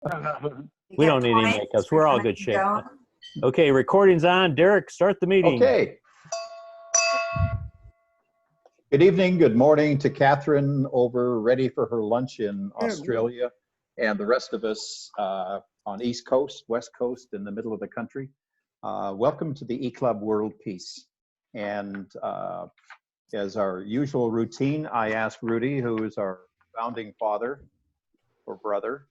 We don't need any makeups. We're all good shape. Okay, recording's on. Derek, start the meeting. Okay. Good evening, good morning to Catherine over ready for her lunch in Australia, and the rest of us on East Coast, West Coast, in the middle of the country. Welcome to the eClub World Peace. And as our usual routine, I ask Rudy, who is our founding father or brother,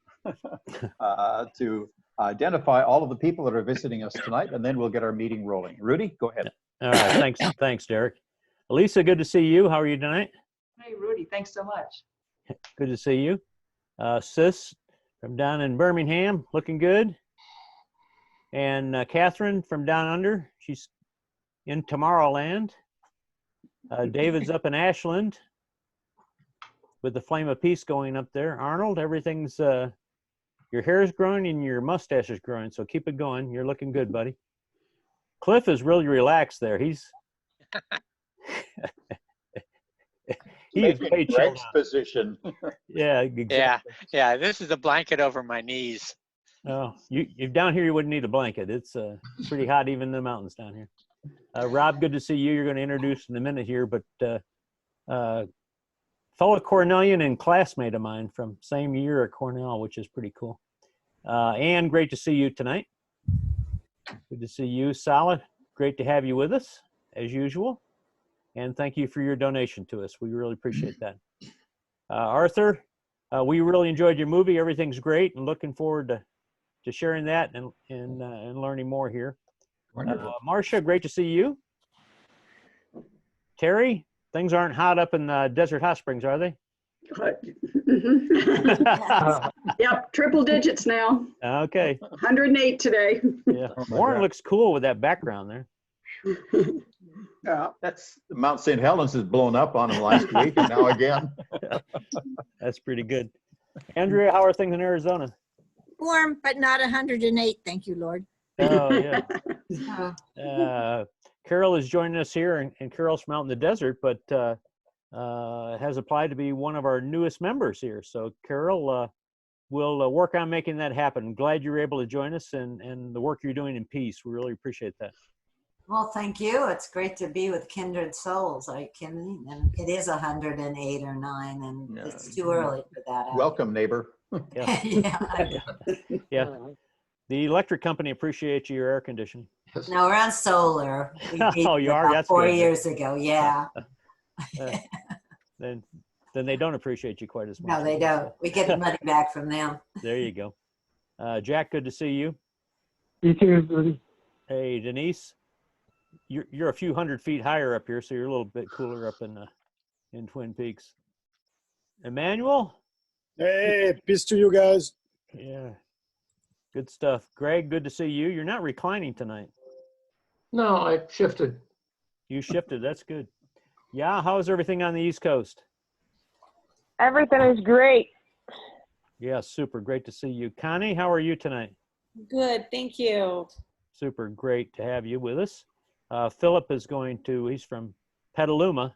to identify all of the people that are visiting us tonight, and then we'll get our meeting rolling. Rudy, go ahead. All right, thanks, Derek. Elisa, good to see you. How are you tonight? Hey, Rudy, thanks so much. Good to see you. Sis from down in Birmingham, looking good. And Catherine from down under, she's in Tomorrowland. David's up in Ashland with the Flame of Peace going up there. Arnold, everything's, your hair is growing and your mustache is growing, so keep it going. You're looking good, buddy. Cliff is really relaxed there. He's way Greg's position. Yeah, exactly. Yeah. This is a blanket over my knees. Oh, you down here, you wouldn't need a blanket. It's pretty hot even in the mountains down here. Rob, good to see you. You're going to introduce in a minute here, but fellow Cornellian and classmate of mine from same year at Cornell, which is pretty cool. Ann, great to see you tonight. Good to see you. Solid, great to have you with us as usual. And thank you for your donation to us. We really appreciate that. Arthur, we really enjoyed your movie. Everything's great, and looking forward to sharing that and learning more here. Marcia, great to see you. Terry, things aren't hot up in Desert Hot Springs, are they? Yep, triple digits now. Okay. 108 today. Yeah, Warren looks cool with that background there. Yeah, that's Mount St. Helens has blown up on him last week, and now again. That's pretty good. Andrea, how are things in Arizona? Warm, but not 108. Thank you, Lord. Oh, yeah. Carol is joining us here, and Carol's from out in the desert, but has applied to be one of our newest members here. So, Carol, we'll work on making that happen. Glad you were able to join us and the work you're doing in peace. We really appreciate that. Well, thank you. It's great to be with kindred souls. And it is 108 or 9, and it's too early for that. Welcome, neighbor. Yeah. Yeah. The electric company appreciates your air conditioning. No, we're on solar. Oh, you are? That's 4 good. years ago, yeah. Then they don't appreciate you quite as much. No, they don't. We get the money back from them. There you go. Jack, good to see you. You too, buddy. Hey, Denise, you're a few hundred feet higher up here, so you're a little bit cooler up in Twin Peaks. Emmanuel? Hey, peace to you guys. Yeah. Good stuff. Greg, good to see you. You're not reclining tonight. No, I shifted. You shifted. That's good. Yeah, how's everything on the East Coast? Everything is great. Yeah, super. Great to see you. Connie, how are you tonight? Good, thank you. Super. Great to have you with us. Philip is he's from Petaluma,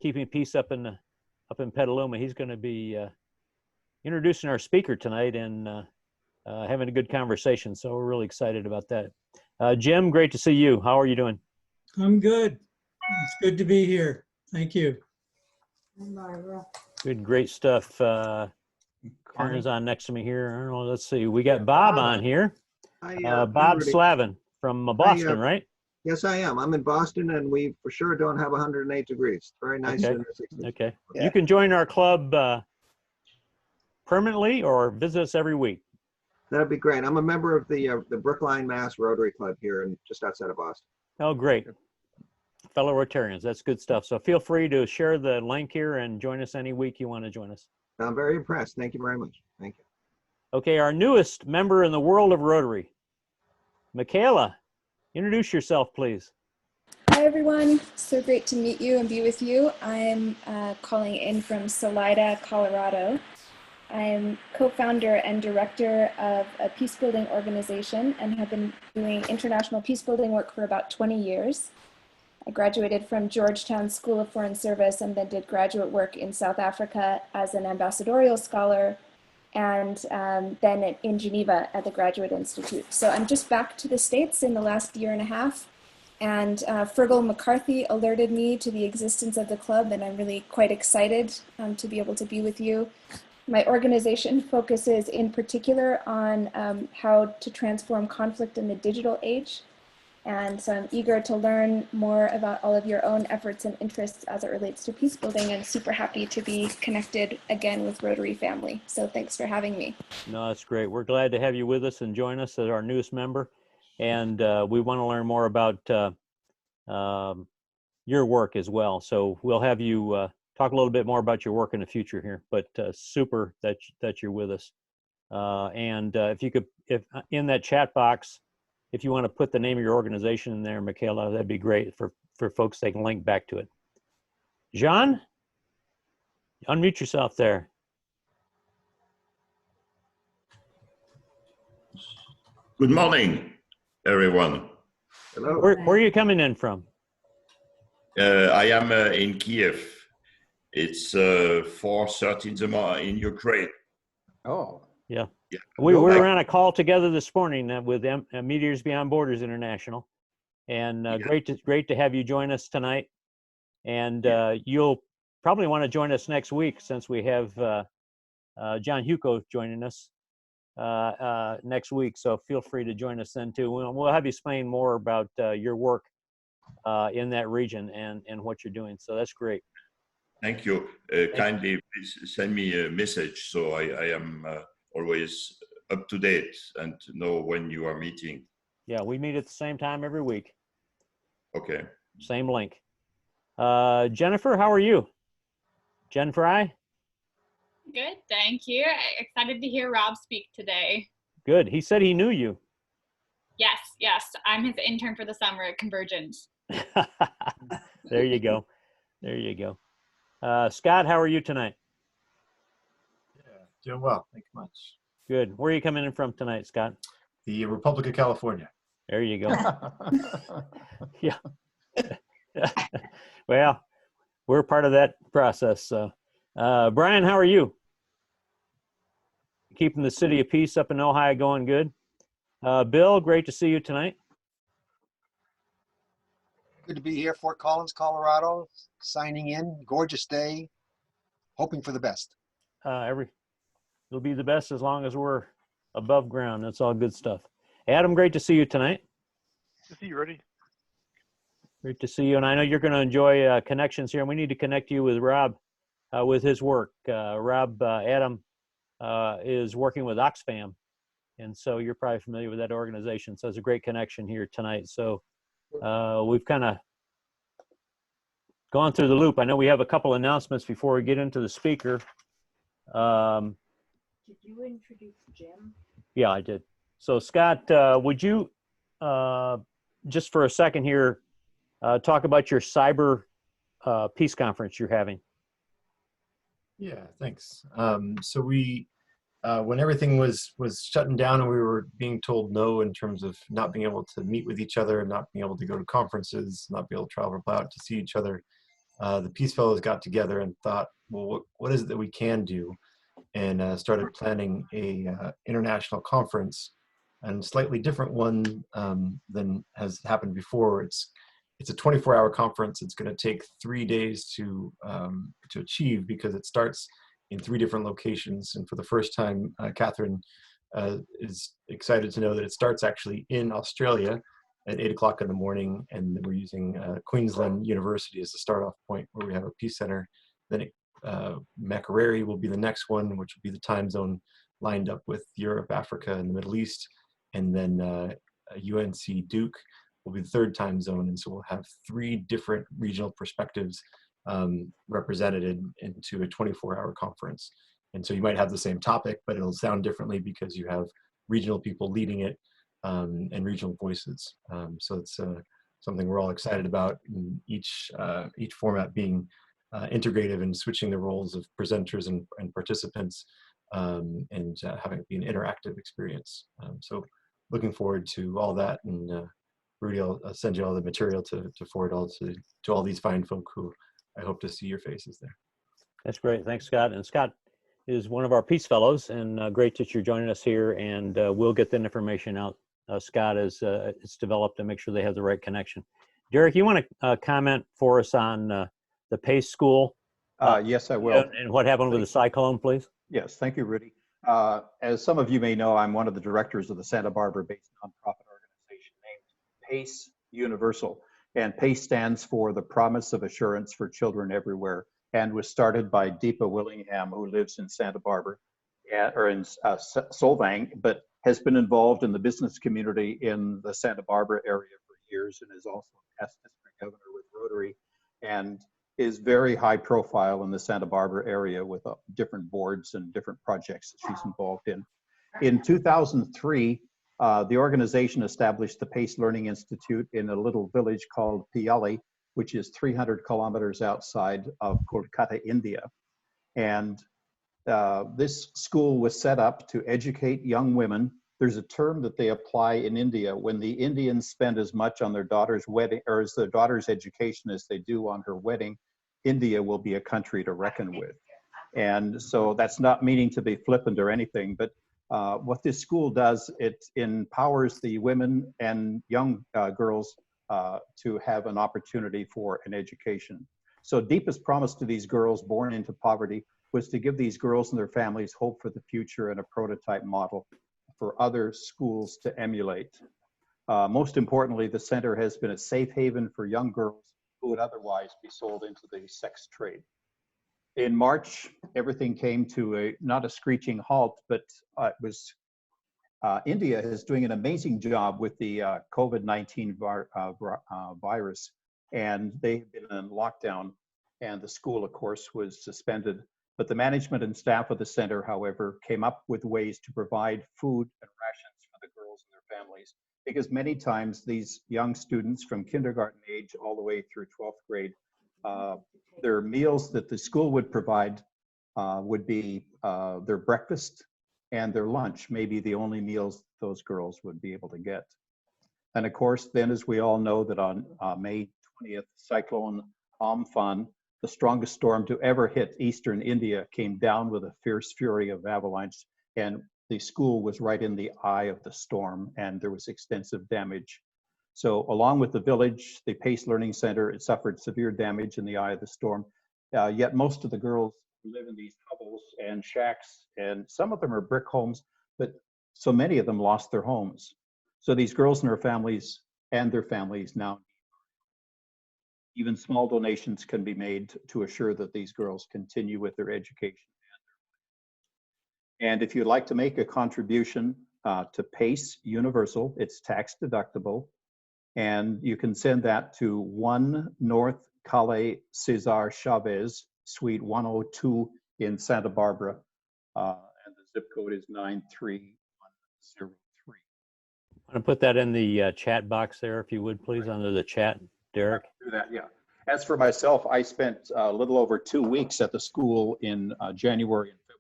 keeping peace up in Petaluma. He's going to be introducing our speaker tonight and having a good conversation. So we're really excited about that. Jim, great to see you. How are you doing? I'm good. It's good to be here. Thank you. Good, great stuff. Karna's on next to me here. I don't know, let's see. We got Bob on here. Bob Slavin from Boston, right? Yes, I am. I'm in Boston, and we for sure don't have 108 degrees. Very nice. Okay. Okay. Yeah. You can join our club permanently or visit us every week. That'd be great. I'm a member of the Brookline, Mass. Rotary Club here, and just outside of Boston. Oh, great. Fellow Rotarians, that's good stuff. So feel free to share the link here and join us any week you want to join us. I'm very impressed. Thank you very much. Thank you. Okay, our newest member in the world of Rotary, Michaela. Introduce yourself, please. Hi, everyone. So great to meet you and be with you. I'm calling in from Salida, Colorado. I'm co-founder and director of a peacebuilding organization and have been doing international peacebuilding work for about 20 years. I graduated from Georgetown School of Foreign Service and then did graduate work in South Africa as an ambassadorial scholar and then in Geneva at the Graduate Institute. So I'm just back to the States in the last year and a half, and Fergal McCarthy alerted me to the existence of the club, and I'm really quite excited to be able to be with you. My organization focuses in particular on how to transform conflict in the digital age. And so I'm eager to learn more about all of your own efforts and interests as it relates to peace building, and super happy to be connected again with Rotary family. So thanks for having me. No, that's great. We're glad to have you with us and join us as our newest member. And we want to learn more about your work as well. So we'll have you talk a little bit more about your work in the future here, but super that you're with us. And if you could, if in that chat box, if you want to put the name of your organization in there, Michaela, that'd be great for folks. They can link back to it. Jean, unmute yourself there. Good morning, everyone. Hello. Where are you coming in from? I am in Kiev. It's 4:30 in the morning in Ukraine. Oh. Yeah. Yeah. We were on a call together this morning with Meteors Beyond Borders International, and great to have you join us tonight. And you'll probably want to join us next week, since we have John Hugo joining us next week. So feel free to join us then too. We'll have you explain more about your work in that region and what you're doing. So that's great. Thank you. Kindly please send me a message so I am always up to date and know when you are meeting. Yeah, we meet at the same time every week. Okay. Same link. Jennifer, how are you? Jen Fry? Good, thank you. Excited to hear Rob speak today. Good. He said he knew you. Yes. I'm his intern for the summer at Convergence. There you go. There you go. Scott, how are you tonight? Doing well, thank you much. Good. Where are you coming in from tonight, Scott? The Republic of California. There you go. Yeah. Well, we're part of that process. So, Brian, how are you? Keeping the City of Peace up in Ohio going good. Bill, great to see you tonight. Good to be here, Fort Collins, Colorado, signing in. Gorgeous day, hoping for the best. It'll be the best as long as we're above ground. That's all good stuff. Adam, great to see you tonight. Good to see you, Rudy. Great to see you. And I know you're going to enjoy connections here. And we need to connect you with Rob with his work. Adam is working with Oxfam. And so you're probably familiar with that organization. So it's a great connection here tonight. So we've kind of gone through the loop. I know we have a couple announcements before we get into the speaker. Did you introduce Jim? Yeah, I did. So Scott, would you just for a second here talk about your cyber peace conference you're having? Yeah, thanks. So we, when everything was shutting down and we were being told no in terms of not being able to meet with each other, not being able to go to conferences, not be able to travel out to see each other, the Peace Fellows got together and thought, well, what is it that we can do? And started planning a international conference, and slightly different one than has happened before. It's a 24-hour conference. It's going to take 3 days to achieve, because it starts in 3 different locations. And for the first time, Catherine is excited to know that it starts actually in Australia at 8 o'clock in the morning, and we're using Queensland University as the start-off point, where we have a peace center. Then Makerere will be the next one, which will be the time zone lined up with Europe, Africa, and the Middle East. And then UNC Duke will be the third time zone. And so we'll have 3 different regional perspectives represented into a 24-hour conference. And so you might have the same topic, but it'll sound differently because you have regional people leading it and regional voices. So it's something we're all excited about, and each format being integrative and switching the roles of presenters and participants, and having it be an interactive experience. So looking forward to all that, and Rudy, I'll send you all the material to forward all to all these fine folk who I hope to see your faces there. That's great. Thanks, Scott. And Scott, is one of our Peace Fellows, and great that you're joining us here. And we'll get that information out, Scott, as it's developed, and make sure they have the right connection. Derek, you want to comment for us on the PACE school? Yes, I will. And what happened with the cyclone, please? Yes, thank you, Rudy. As some of you may know, I'm one of the directors of the Santa Barbara-based nonprofit organization named PACE Universal. And PACE stands for the Promise of Assurance for Children Everywhere, and was started by Deepa Willingham, who lives in Santa Barbara, or in Solvang, but has been involved in the business community in the Santa Barbara area for years, and is also past district governor with Rotary, and is very high profile in the Santa Barbara area with different boards and different projects that she's involved in. In 2003, the organization established the PACE Learning Institute in a little village called Piali, which is 300 kilometers outside of Kolkata, India. And this school was set up to educate young women. There's a term that they apply in India when the Indians spend as much on their daughter's wedding, or as their daughter's education, as they do on her wedding. India will be a country to reckon with. And so that's not meaning to be flippant or anything, but what this school does, it empowers the women and young girls to have an opportunity for an education. So Deepa's promise to these girls born into poverty was to give these girls and their families hope for the future and a prototype model for other schools to emulate. Most importantly, the center has been a safe haven for young girls who would otherwise be sold into the sex trade. In March, everything came to not a screeching halt, but it was India is doing an amazing job with the COVID-19 virus, and they've been in lockdown, and the school, of course, was suspended. But the management and staff of the center, however, came up with ways to provide food and rations for the girls and their families, because many times these young students from kindergarten age all the way through 12th grade, their meals that the school would provide would be their breakfast and their lunch, maybe the only meals those girls would be able to get. And of course, then, as we all know, that on May 20th, Cyclone Amphan, the strongest storm to ever hit eastern India, came down with a fierce fury of avalanche, and the school was right in the eye of the storm, and there was extensive damage. So along with the village, the PACE Learning Center, it suffered severe damage in the eye of the storm. Yet most of the girls live in these hovels and shacks, and some of them are brick homes, but so many of them lost their homes. So these girls and their families now, even small donations can be made to assure that these girls continue with their education. And if you'd like to make a contribution to PACE Universal, it's tax deductible. And you can send that to 1 North Calle Cesar Chavez, Suite 102 in Santa Barbara. And the zip code is 93103. I'm going to put that in the chat box there, if you would, please, under the chat, Derek. Do that, yeah. As for myself, I spent a little over 2 weeks at the school in January and February,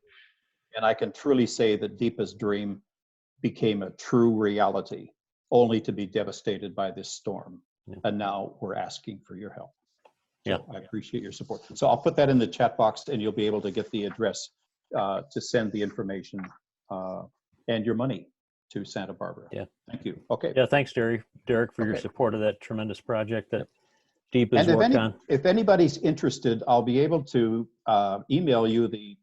and I can truly say that Deepa's dream became a true reality, only to be devastated by this storm. Yeah. And now we're asking for your help. So yeah. I appreciate your support. So I'll put that in the chat box, and you'll be able to get the address to send the information and your money to Santa Barbara. Yeah. Thank you. Okay. Yeah, thanks, Derek, for your support of that tremendous project that Deepa's worked on. If anybody's interested, I'll be able to email you the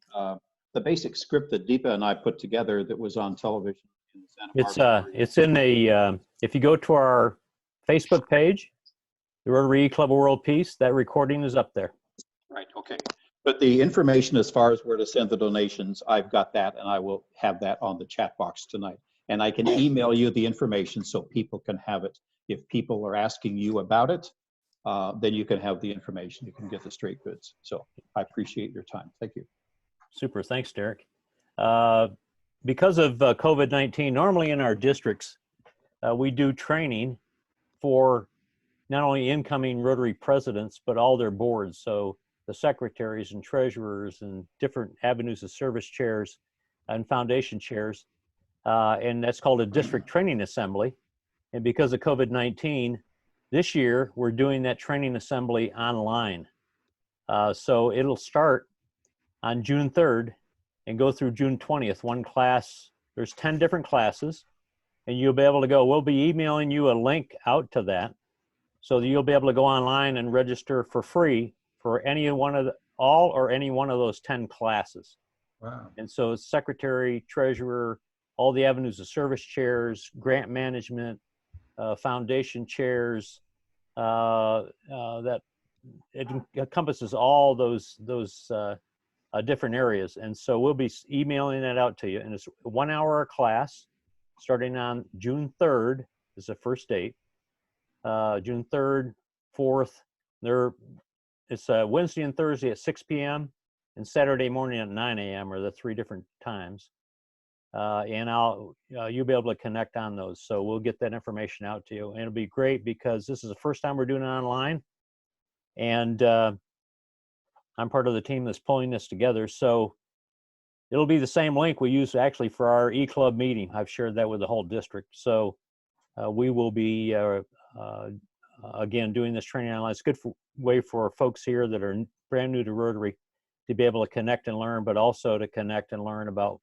basic script that Deepa and I put together that was on television in Santa Barbara. It's in a, if you go to our Facebook page, the Rotary Club of World Peace, that recording is up there. Right, okay. But the information as far as where to send the donations, I've got that, and I will have that on the chat box tonight. And I can email you the information so people can have it. If people are asking you about it, then you can have the information. You can get the straight goods. So I appreciate your time. Thank you. Super. Thanks, Derek. Because of COVID-19, normally in our districts, we do training for not only incoming Rotary presidents, but all their boards. So the secretaries and treasurers and different avenues of service chairs and foundation chairs. And that's called a district training assembly. And because of COVID-19, this year we're doing that training assembly online. So it'll start on June 3rd and go through June 20th. One class, there's 10 different classes, and you'll be able to go. We'll be emailing you a link out to that, so that you'll be able to go online and register for free for any one of all or any one of those 10 classes. Wow. And so secretary, treasurer, all the avenues of service chairs, grant management, foundation chairs, that it encompasses all those different areas. And so we'll be emailing that out to you. And it's a 1 hour class starting on June 3rd is the first date. June 3rd, 4th, it's Wednesday and Thursday at 6 p.m. and Saturday morning at 9 a.m. are the 3 different times. And you'll be able to connect on those. So we'll get that information out to you. And it'll be great because this is the first time we're doing it online. And I'm part of the team that's pulling this together. So it'll be the same link we use actually for our e-club meeting. I've shared that with the whole district. So we will be, again, doing this training online. It's a good way for folks here that are brand new to Rotary to be able to connect and learn, but also to connect and learn about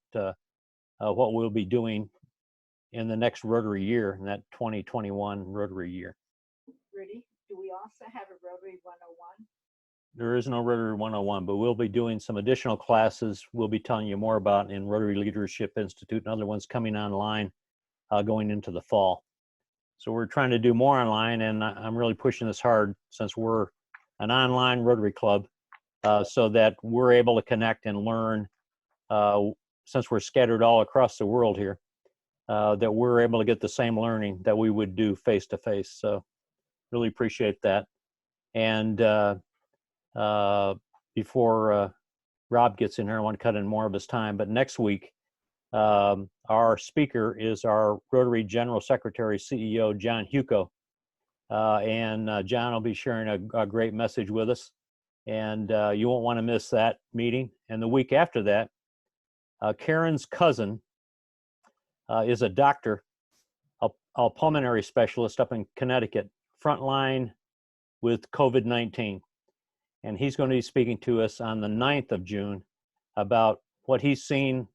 what we'll be doing in the next Rotary year, in that 2021 Rotary year. Rudy, do we also have a Rotary 101? There is no Rotary 101, but we'll be doing some additional classes we'll be telling you more about in Rotary Leadership Institute and other ones coming online going into the fall. So we're trying to do more online, and I'm really pushing this hard since we're an online Rotary Club so that we're able to connect and learn since we're scattered all across the world here, that we're able to get the same learning that we would do face-to-face. So really appreciate that. And before Rob gets in here, I want to cut in more of his time, but next week, our speaker is our Rotary General Secretary, CEO, John Huco. And John will be sharing a great message with us. And you won't want to miss that meeting. And the week after that, Karen's cousin is a doctor, a pulmonary specialist up in Connecticut, frontline with COVID-19. And he's going to be speaking to us on the 9th of June about what he's seen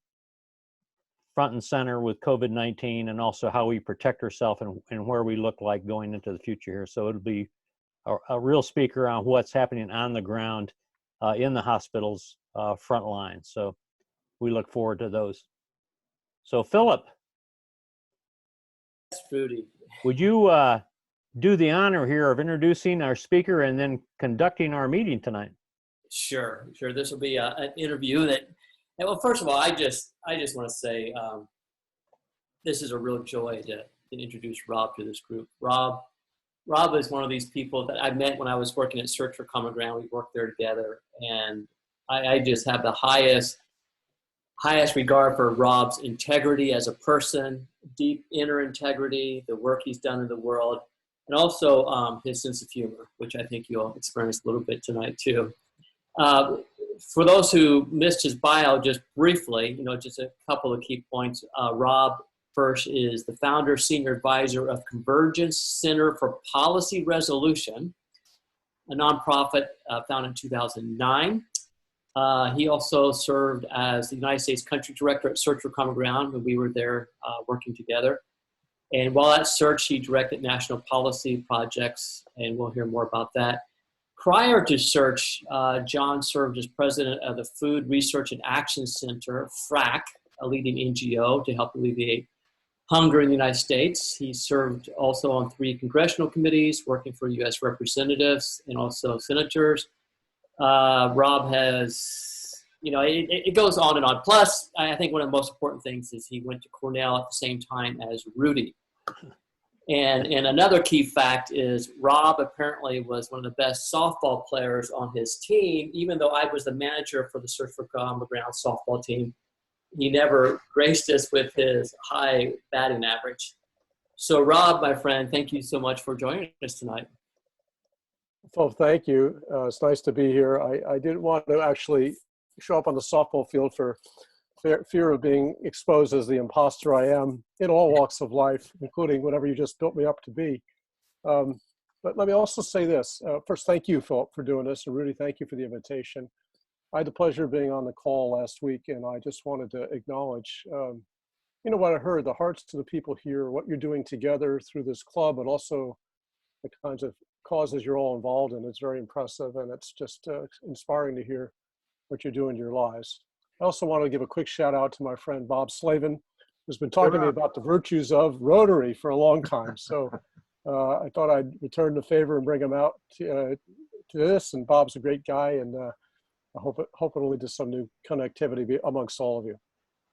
front and center with COVID-19 and also how we protect ourselves and where we look like going into the future here. So it'll be a real speaker on what's happening on the ground in the hospitals front line. So we look forward to those. So Philip. Yes, Rudy. Would you do the honor here of introducing our speaker and then conducting our meeting tonight? Sure. This will be an interview that, well, first of all, I just want to say this is a real joy to introduce Rob to this group. Rob is one of these people that I met when I was working at Search for Common Ground. We worked there together, and I just have the highest regard for Rob's integrity as a person, deep inner integrity, the work he's done in the world, and also his sense of humor, which I think you'll experience a little bit tonight too. For those who missed his bio just briefly, just a couple of key points. Rob first is the founder, senior advisor of Convergence Center for Policy Resolution, a nonprofit founded in 2009. He also served as the United States Country Director at Search for Common Ground when we were there working together. And while at Search, he directed national policy projects, and we'll hear more about that. Prior to Search, John served as president of the Food Research and Action Center, FRAC, a leading NGO to help alleviate hunger in the United States. He served also on 3 congressional committees, working for U.S. representatives and also senators. Rob has, it goes on and on. Plus, I think one of the most important things is he went to Cornell at the same time as Rudy. And another key fact is Rob apparently was one of the best softball players on his team, even though I was the manager for the Search for Common Ground softball team. He never graced us with his high batting average. So Rob, my friend, thank you so much for joining us tonight. Well, thank you. It's nice to be here. I didn't want to actually show up on the softball field for fear of being exposed as the imposter I am in all walks of life, including whatever you just built me up to be. But let me also say this. First, thank you, Philip, for doing this. And Rudy, thank you for the invitation. I had the pleasure of being on the call last week, and I just wanted to acknowledge, you know, what I heard, the hearts of the people here, what you're doing together through this club, but also the kinds of causes you're all involved in. It's very impressive, and it's just inspiring to hear what you're doing in your lives. I also want to give a quick shout out to my friend Bob Slavin, who's been talking to me about the virtues of Rotary for a long time. So I thought I'd return the favor and bring him out to this. And Bob's a great guy, and I hope it'll lead to some new connectivity amongst all of you.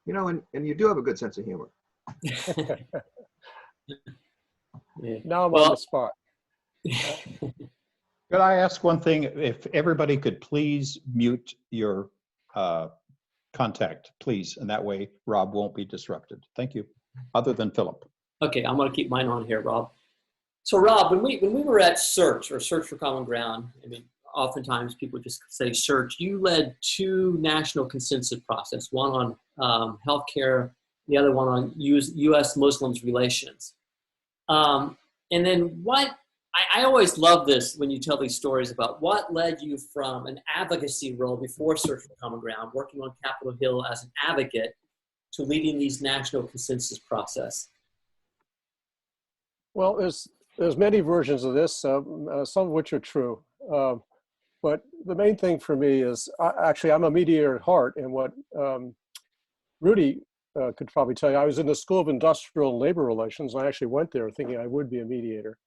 You know, and you do have a good sense of humor. Now I'm on the spot. Could I ask one thing? If everybody could please mute your contact, please, and that way Rob won't be disrupted. Thank you. Other than Philip. Okay, I'm going to keep mine on here, Rob. So, Rob, when we were at Search for Common Ground, I mean, oftentimes people just say Search. You led 2 national consensus process, one on healthcare, the other one on U.S. Muslims relations. And then I always love this when you tell these stories about what led you from an advocacy role before Search for Common Ground, working on Capitol Hill as an advocate, to leading these national consensus process. Well, there's many versions of this, some of which are true. But the main thing for me is, actually, I'm a mediator at heart, and what Rudy could probably tell you, I was in the School of Industrial and Labor Relations. I actually went there thinking I would be a mediator.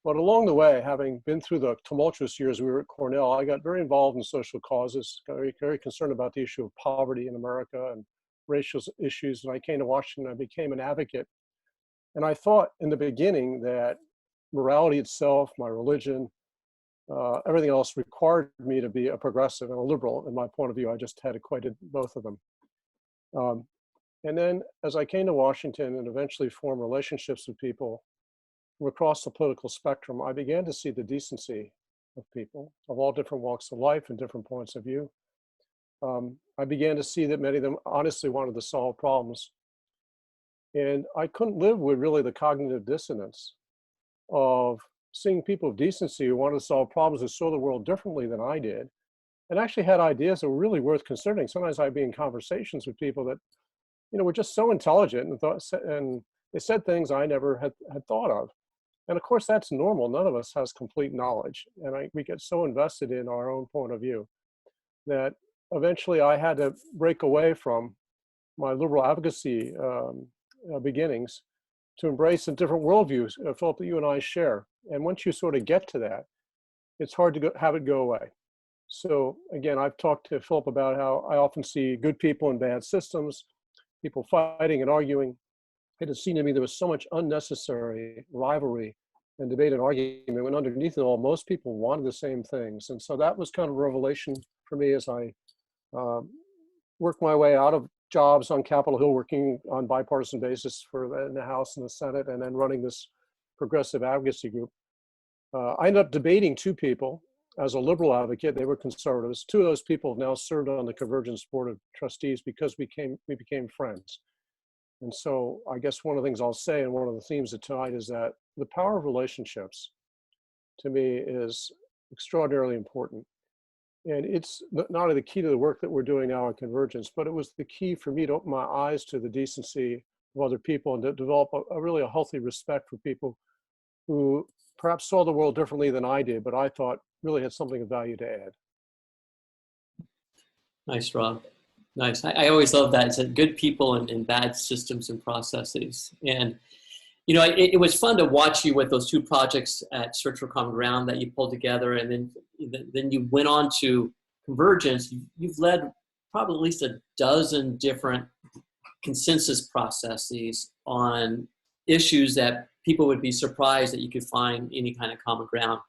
But along the way, having been through the tumultuous years we were at Cornell, I got very involved in social causes, got very concerned about the issue of poverty in America and racial issues. And I came to Washington, I became an advocate. And I thought in the beginning that morality itself, my religion, everything else required me to be a progressive and a liberal. In my point of view, I just had equated both of them. And then as I came to Washington and eventually formed relationships with people from across the political spectrum, I began to see the decency of people of all different walks of life and different points of view. I began to see that many of them honestly wanted to solve problems. And I couldn't live with really the cognitive dissonance of seeing people of decency who wanted to solve problems, who saw the world differently than I did, and actually had ideas that were really worth considering. Sometimes I'd be in conversations with people that, you know, were just so intelligent and they said things I never had thought of. And of course, that's normal. None of us has complete knowledge. And we get so invested in our own point of view that eventually I had to break away from my liberal advocacy beginnings to embrace the different worldviews, Philip, that you and I share. And once you sort of get to that, it's hard to have it go away. So again, I've talked to Philip about how I often see good people in bad systems, people fighting and arguing. It has seemed to me there was so much unnecessary rivalry and debate and argument when underneath it all, most people wanted the same things. And so that was kind of a revelation for me as I worked my way out of jobs on Capitol Hill, working on bipartisan basis in the House and the Senate, and then running this progressive advocacy group. I ended up debating 2 people as a liberal advocate. They were conservatives. 2 of those people have now served on the Convergence Board of Trustees because we became friends. And so I guess one of the things I'll say, and one of the themes of tonight, is that the power of relationships, to me, is extraordinarily important. And it's not only the key to the work that we're doing now at Convergence, but it was the key for me to open my eyes to the decency of other people and to develop a really healthy respect for people who perhaps saw the world differently than I did, but I thought really had something of value to add. Nice, Rob. Nice. I always love that. It's good people and bad systems and processes. And, you know, it was fun to watch you with those 2 projects at Search for Common Ground that you pulled together. And then you went on to Convergence. You've led probably at least a dozen different consensus processes on issues that people would be surprised that you could find any kind of common ground.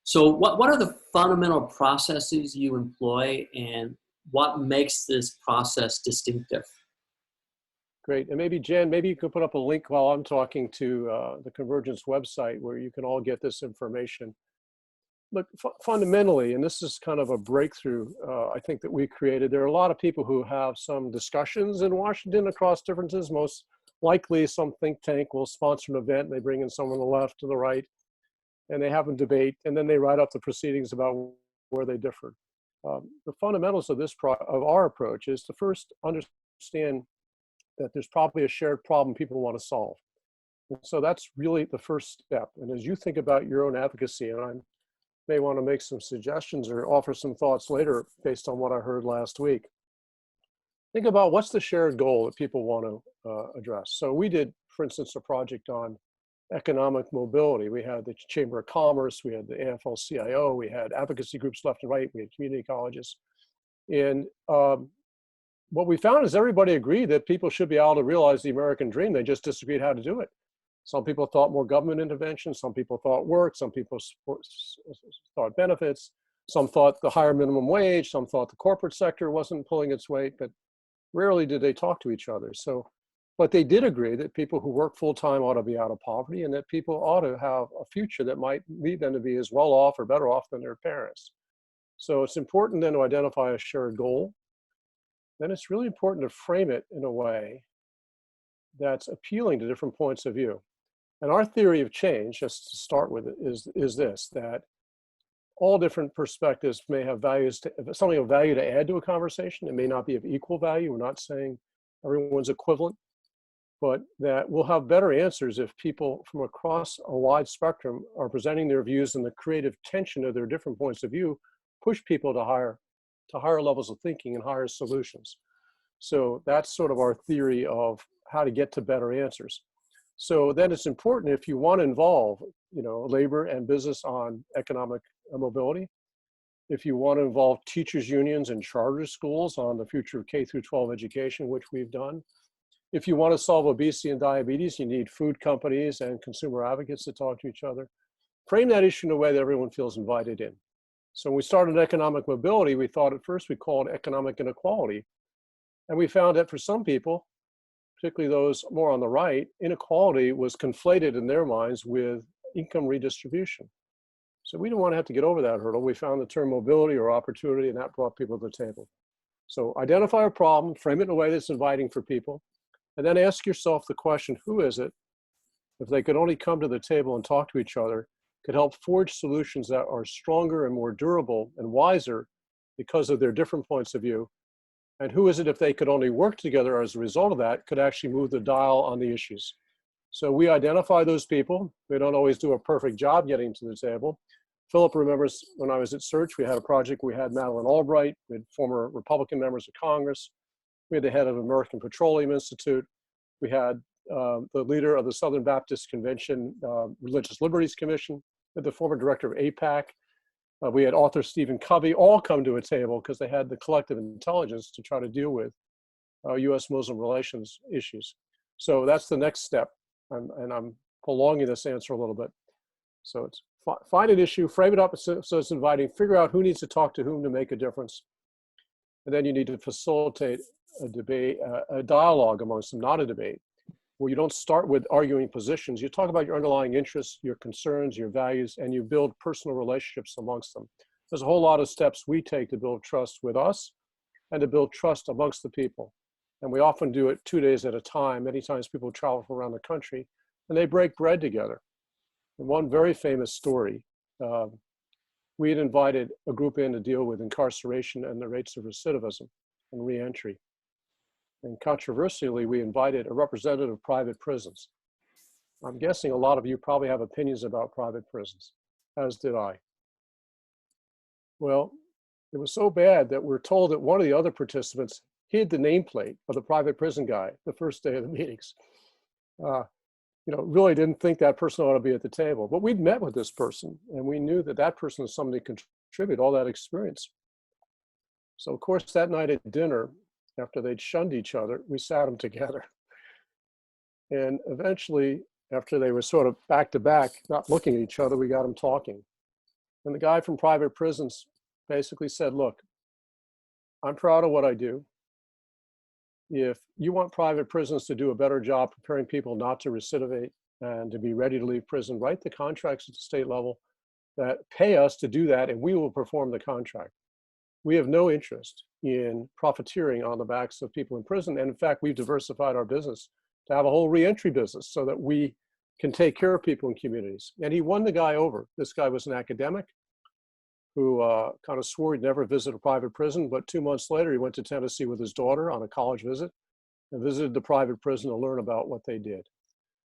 So what are the fundamental processes you employ, and what makes this process distinctive? Great. And maybe, Jen, maybe you could put up a link while I'm talking to the Convergence website where you can all get this information. Look, fundamentally, and this is kind of a breakthrough, I think, that we created. There are a lot of people who have some discussions in Washington across differences. Most likely some think tank will sponsor an event, and they bring in someone on the left or the right, and they have a debate, and then they write up the proceedings about where they differ. The fundamentals of of our approach is to first understand that there's probably a shared problem people want to solve. And so that's really the first step. And as you think about your own advocacy, and I may want to make some suggestions or offer some thoughts later based on what I heard last week, think about what's the shared goal that people want to address. So we did, for instance, a project on economic mobility. We had the Chamber of Commerce, we had the AFL-CIO, we had advocacy groups left and right, we had community colleges. And what we found is everybody agreed that people should be able to realize the American dream. They just disagreed how to do it. Some people thought more government intervention, some people thought work, some people thought benefits, some thought the higher minimum wage, some thought the corporate sector wasn't pulling its weight, but rarely did they talk to each other. So, but they did agree that people who work full-time ought to be out of poverty and that people ought to have a future that might lead them to be as well off or better off than their parents. So it's important then to identify a shared goal. Then it's really important to frame it in a way that's appealing to different points of view. And our theory of change, just to start with, is this, that all different perspectives may have something of value to add to a conversation. It may not be of equal value. We're not saying everyone's equivalent, but that we'll have better answers if people from across a wide spectrum are presenting their views, and the creative tension of their different points of view push people to higher levels of thinking and higher solutions. So that's sort of our theory of how to get to better answers. So then it's important, if you want to involve, labor and business on economic mobility, if you want to involve teachers unions and charter schools on the future of K through 12 education, which we've done. If you want to solve obesity and diabetes, you need food companies and consumer advocates to talk to each other. Frame that issue in a way that everyone feels invited in. So when we started economic mobility, we thought at first we called it economic inequality. And we found that for some people, particularly those more on the right, inequality was conflated in their minds with income redistribution. So we didn't want to have to get over that hurdle. We found the term mobility or opportunity, and that brought people to the table. So identify a problem, frame it in a way that's inviting for people, and then ask yourself the question, who is it, if they could only come to the table and talk to each other, could help forge solutions that are stronger and more durable and wiser because of their different points of view? And who is it, if they could only work together as a result of that, could actually move the dial on the issues? So we identify those people. We don't always do a perfect job getting to the table. Philip remembers when I was at Search, we had a project, we had Madeleine Albright, we had former Republican members of Congress, we had the head of American Petroleum Institute, we had the leader of the Southern Baptist Convention Religious Liberties Commission, we had the former director of AIPAC, we had author Stephen Covey, all come to a table because they had the collective intelligence to try to deal with U.S.-Muslim relations issues. So that's the next step, and I'm prolonging this answer a little bit. So it's find an issue, frame it up so it's inviting, figure out who needs to talk to whom to make a difference. And then you need to facilitate a debate, a dialogue amongst them, not a debate, where you don't start with arguing positions. You talk about your underlying interests, your concerns, your values, and you build personal relationships amongst them. There's a whole lot of steps we take to build trust with us and to build trust amongst the people. And we often do it 2 days at a time. Many times people travel from around the country and they break bread together. And one very famous story, we had invited a group in to deal with incarceration and the rates of recidivism and reentry. And controversially, we invited a representative of private prisons. I'm guessing a lot of you probably have opinions about private prisons, as did I. Well, it was so bad that we're told that one of the other participants hid the nameplate of the private prison guy the first day of the meetings. Really didn't think that person ought to be at the table. But we'd met with this person, and we knew that that person was somebody who contributed all that experience. So, of course, that night at dinner, after they'd shunned each other, we sat them together. And eventually, after they were sort of back to back, not looking at each other, we got them talking. And the guy from private prisons basically said, look, I'm proud of what I do. If you want private prisons to do a better job preparing people not to recidivate and to be ready to leave prison, write the contracts at the state level that pay us to do that, and we will perform the contract. We have no interest in profiteering on the backs of people in prison. And in fact, we've diversified our business to have a whole reentry business so that we can take care of people in communities. And he won the guy over. This guy was an academic. who kind of swore he'd never visit a private prison, but 2 months later, he went to Tennessee with his daughter on a college visit and visited the private prison to learn about what they did.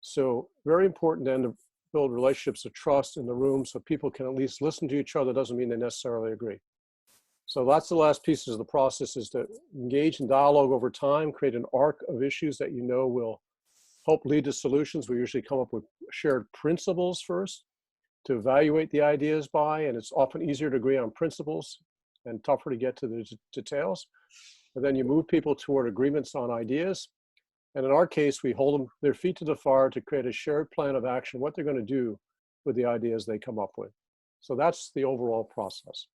So very important then to build relationships of trust in the room so people can at least listen to each other. Doesn't mean they necessarily agree. So that's the last pieces of the process, is to engage in dialogue over time, create an arc of issues that you know will help lead to solutions. We usually come up with shared principles first to evaluate the ideas by, and it's often easier to agree on principles and tougher to get to the details. And then you move people toward agreements on ideas. And in our case, we hold them their feet to the fire to create a shared plan of action, what they're going to do with the ideas they come up with. So that's the overall process.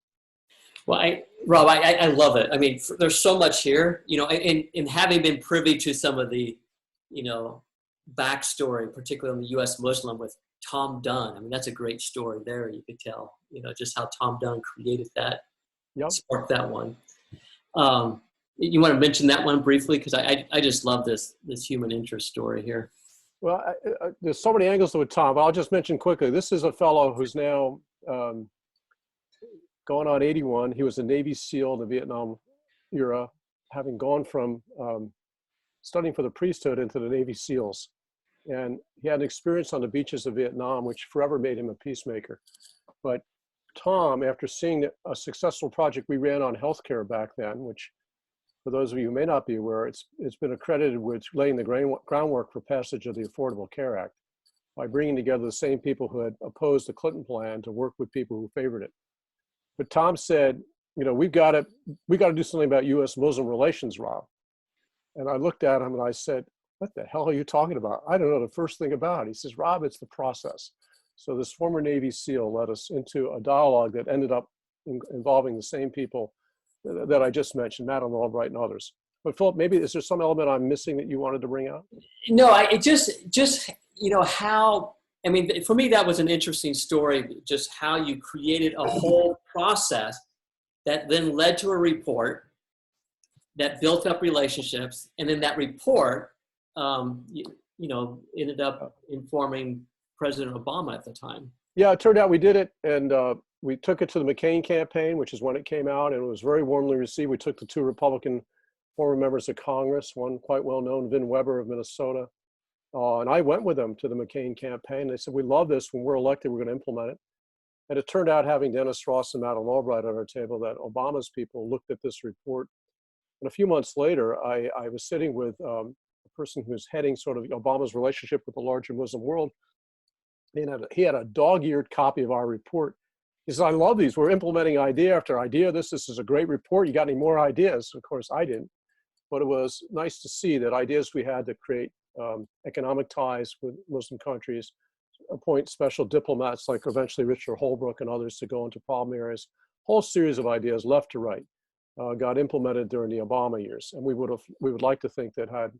Well, Rob, I love it. I mean, there's so much here, you know, and having been privy to some of the, you know, backstory, particularly on the U.S. Muslim with Tom Dunn. I mean, that's a great story there. You could tell, you know, just how Tom Dunn created that, sparked that one. You want to mention that one briefly? Because I just love this human interest story here. Well, there's so many angles with Tom, but I'll just mention quickly. This is a fellow who's now going on 81. He was a Navy SEAL in the Vietnam era, having gone from studying for the priesthood into the Navy SEALs. And he had an experience on the beaches of Vietnam, which forever made him a peacemaker. But Tom, after seeing a successful project we ran on healthcare back then, which for those of you who may not be aware, it's been accredited with laying the groundwork for passage of the Affordable Care Act by bringing together the same people who had opposed the Clinton plan to work with people who favored it. But Tom said, you know, we got to do something about U.S. Muslim relations, Rob. And I looked at him and I said, what the hell are you talking about? I don't know the first thing about it. He says, Rob, it's the process. So this former Navy SEAL led us into a dialogue that ended up involving the same people that I just mentioned, Madeleine Albright and others. But Philip, maybe is there some element I'm missing that you wanted to bring out? No, it just you know how, I mean, for me, that was an interesting story, just how you created a whole process that then led to a report that built up relationships. And then that report, you know, ended up informing President Obama at the time. Yeah, it turned out we did it. And we took it to the McCain campaign, which is when it came out, and it was very warmly received. We took the two Republican former members of Congress, one quite well known, Vin Weber of Minnesota. And I went with them to the McCain campaign. They said, we love this. When we're elected, we're going to implement it. And it turned out, having Dennis Ross and Madeleine Albright on our table, that Obama's people looked at this report. And a few months later, I was sitting with a person who's heading sort of Obama's relationship with the larger Muslim world. And he had a dog-eared copy of our report. He said, I love these. We're implementing idea after idea. This is a great report. You got any more ideas? Of course, I didn't. But it was nice to see that ideas we had to create economic ties with Muslim countries, appoint special diplomats like eventually Richard Holbrooke and others to go into problem areas. Whole series of ideas, left to right, got implemented during the Obama years. And we would like to think that had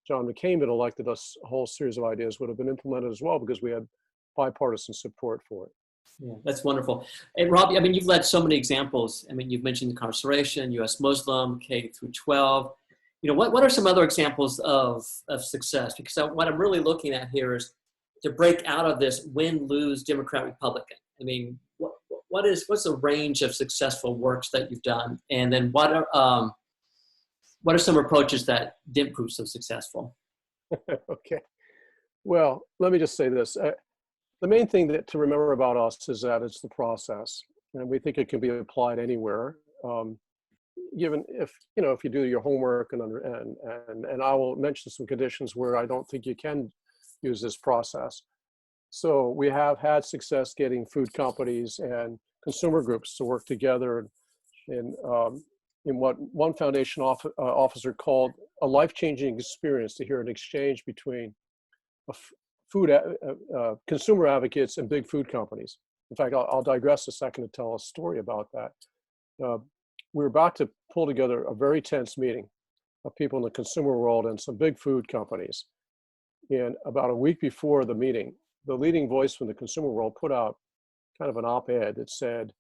John McCain been elected, a whole series of ideas would have been implemented as well, because we had bipartisan support for it. Yeah, that's wonderful. And Rob, I mean, you've led so many examples. I mean, you've mentioned incarceration, U.S. Muslim, K through 12. You know, what are some other examples of success? Because what I'm really looking at here is to break out of this win-lose Democrat-Republican. I mean, what's the range of successful works that you've done? And then what are some approaches that didn't prove so successful? Okay. Well, let me just say this. The main thing to remember about us is that it's the process, and we think it can be applied anywhere. Given if you do your homework and I will mention some conditions where I don't think you can use this process. So we have had success getting food companies and consumer groups to work together in what one foundation officer called a life-changing experience, to hear an exchange between consumer advocates and big food companies. In fact, I'll digress a second to tell a story about that. We're about to pull together a very tense meeting of people in the consumer world and some big food companies. And about a week before the meeting, the leading voice from the consumer world put out kind of an op-ed that said,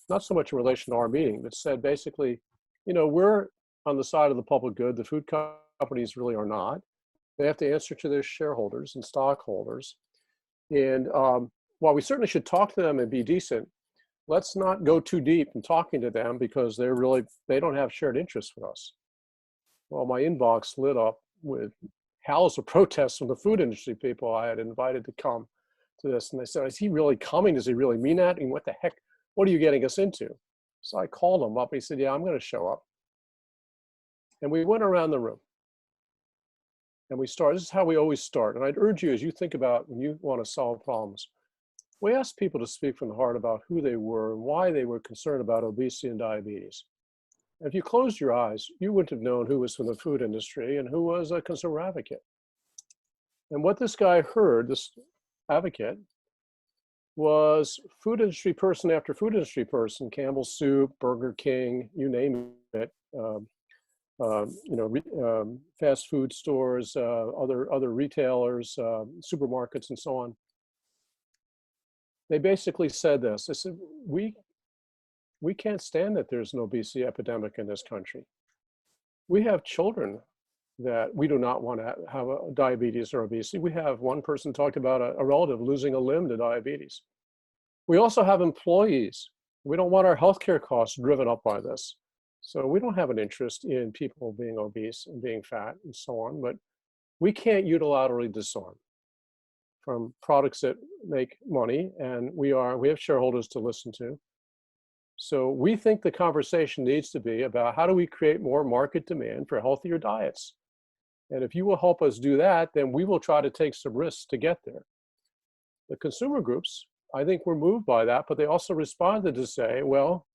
not so much in relation to our meeting, but said basically, we're on the side of the public good. The food companies really are not. They have to answer to their shareholders and stockholders. And while we certainly should talk to them and be decent, let's not go too deep in talking to them because they don't have shared interests with us. Well, my inbox lit up with howls of protests from the food industry people I had invited to come to this. And they said, is he really coming? Does he really mean that? And what the heck, what are you getting us into? So I called him up. He said, yeah, I'm going to show up. And we went around the room. And we started, this is how we always start. And I'd urge you, as you think about when you want to solve problems, we asked people to speak from the heart about who they were and why they were concerned about obesity and diabetes. And if you closed your eyes, you wouldn't have known who was from the food industry and who was a consumer advocate. And what this guy heard, this advocate, was food industry person after food industry person, Campbell's Soup, Burger King, you name it, fast food stores, other retailers, supermarkets, and so on. They basically said this. They said, we can't stand that there's an obesity epidemic in this country. We have children that we do not want to have diabetes or obesity. We have one person talked about a relative losing a limb to diabetes. We also have employees. We don't want our healthcare costs driven up by this. So we don't have an interest in people being obese and being fat and so on, but we can't unilaterally disarm from products that make money, and we have shareholders to listen to. So we think the conversation needs to be about how do we create more market demand for healthier diets? And if you will help us do that, then we will try to take some risks to get there. The consumer groups, I think, were moved by that, but they also responded to say, well,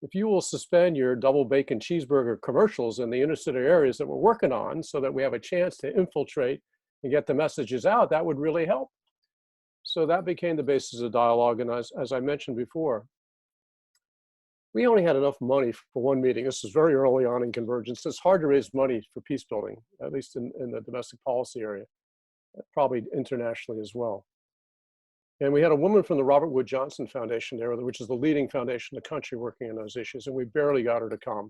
if you will suspend your double bacon cheeseburger commercials in the inner city areas that we're working on so that we have a chance to infiltrate and get the messages out, that would really help. So that became the basis of dialogue. And as I mentioned before, we only had enough money for one meeting. This is very early on in Convergence. It's hard to raise money for peace building, at least in the domestic policy area, probably internationally as well. And we had a woman from the Robert Wood Johnson Foundation there, which is the leading foundation in the country working on those issues, and we barely got her to come.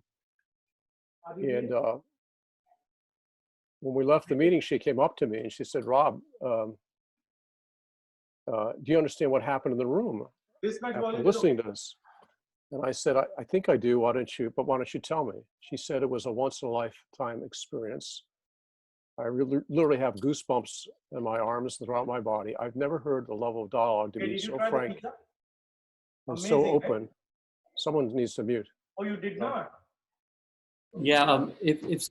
And when we left the meeting, she came up to me and she said, Rob, do you understand what happened in the room after listening to this? And I said, I think I do, why don't you tell me? She said it was a once in a lifetime experience. I literally have goosebumps in my arms and throughout my body. I've never heard the level of dialogue to be so frank and so open. Someone needs to mute. Oh, you did not? Yeah, if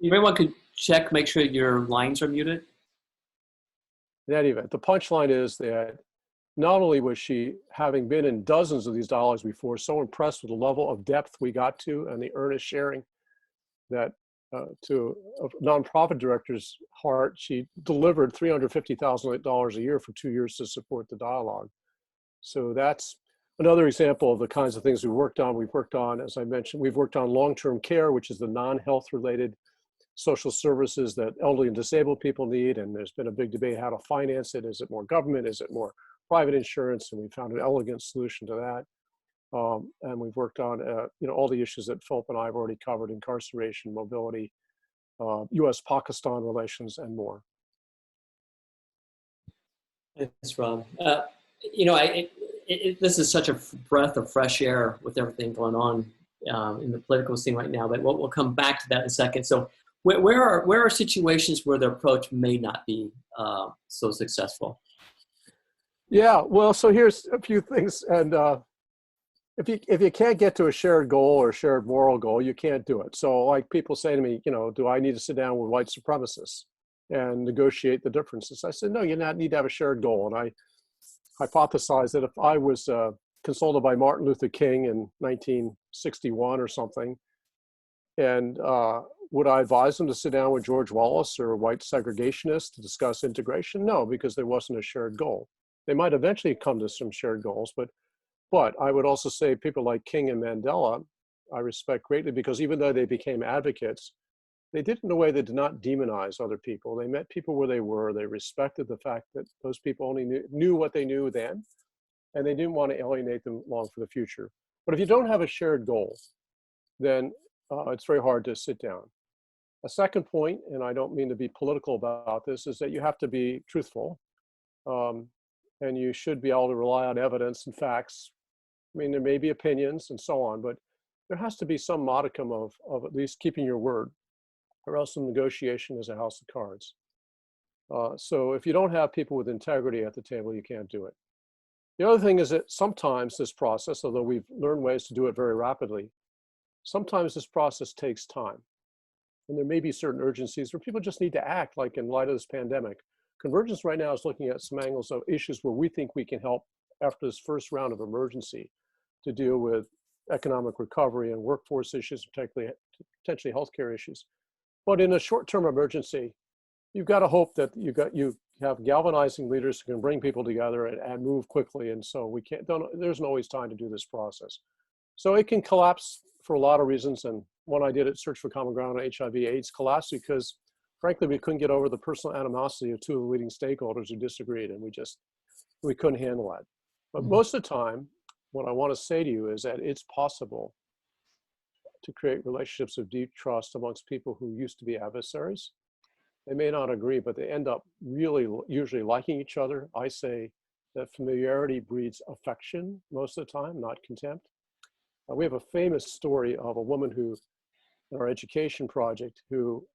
everyone could check, make sure your lines are muted. In any event, the punchline is that not only was she, having been in dozens of these dialogues before, so impressed with the level of depth we got to and the earnest sharing that to a nonprofit director's heart, she delivered $350,000 a year for 2 years to support the dialogue. So that's another example of the kinds of things we worked on. We've worked on, as I mentioned, we've worked on long-term care, which is the non-health related social services that elderly and disabled people need. And there's been a big debate how to finance it. Is it more government? Is it more private insurance? And we found an elegant solution to that. And we've worked on all the issues that Philip and I have already covered: incarceration, mobility, U.S.-Pakistan relations, and more. Thanks, Rob. This is such a breath of fresh air with everything going on in the political scene right now. But we'll come back to that in a second. So, where are situations where the approach may not be so successful? Yeah, well, so here's a few things, and if you can't get to a shared goal or shared moral goal, you can't do it. So, like people say to me, do I need to sit down with white supremacists and negotiate the differences? I said, no, you not need to have a shared goal. And I hypothesized that if I was consulted by Martin Luther King in 1961 or something, and would I advise them to sit down with George Wallace or white segregationists to discuss integration? No, because there wasn't a shared goal. They might eventually come to some shared goals, but I would also say people like King and Mandela, I respect greatly, because even though they became advocates, they did it in a way that did not demonize other people. They met people where they were. They respected the fact that those people only knew what they knew then, and they didn't want to alienate them long for the future. But if you don't have a shared goal, then it's very hard to sit down. A second point, and I don't mean to be political about this, is that you have to be truthful. And you should be able to rely on evidence and facts I mean, there may be opinions and so on, but there has to be some modicum of at least keeping your word, or else the negotiation is a house of cards. So if you don't have people with integrity at the table, you can't do it. The other thing is that sometimes this process, although we've learned ways to do it very rapidly, sometimes this process takes time. And there may be certain urgencies where people just need to act, like in light of this pandemic. Convergence right now is looking at some angles of issues where we think we can help after this first round of emergency to deal with economic recovery and workforce issues, particularly potentially healthcare issues. But in a short-term emergency, you've got to hope that you have galvanizing leaders who can bring people together and move quickly. And so there isn't always time to do this process. So it can collapse for a lot of reasons. And one I did at Search for Common Ground on HIV/AIDS collapsed because, frankly, we couldn't get over the personal animosity of two of the leading stakeholders who disagreed, and we couldn't handle that. But most of the time, what I want to say to you is that it's possible to create relationships of deep trust amongst people who used to be adversaries. They may not agree, but they end up really usually liking each other. I say that familiarity breeds affection most of the time, not contempt. We have a famous story of a woman who, in our education project, who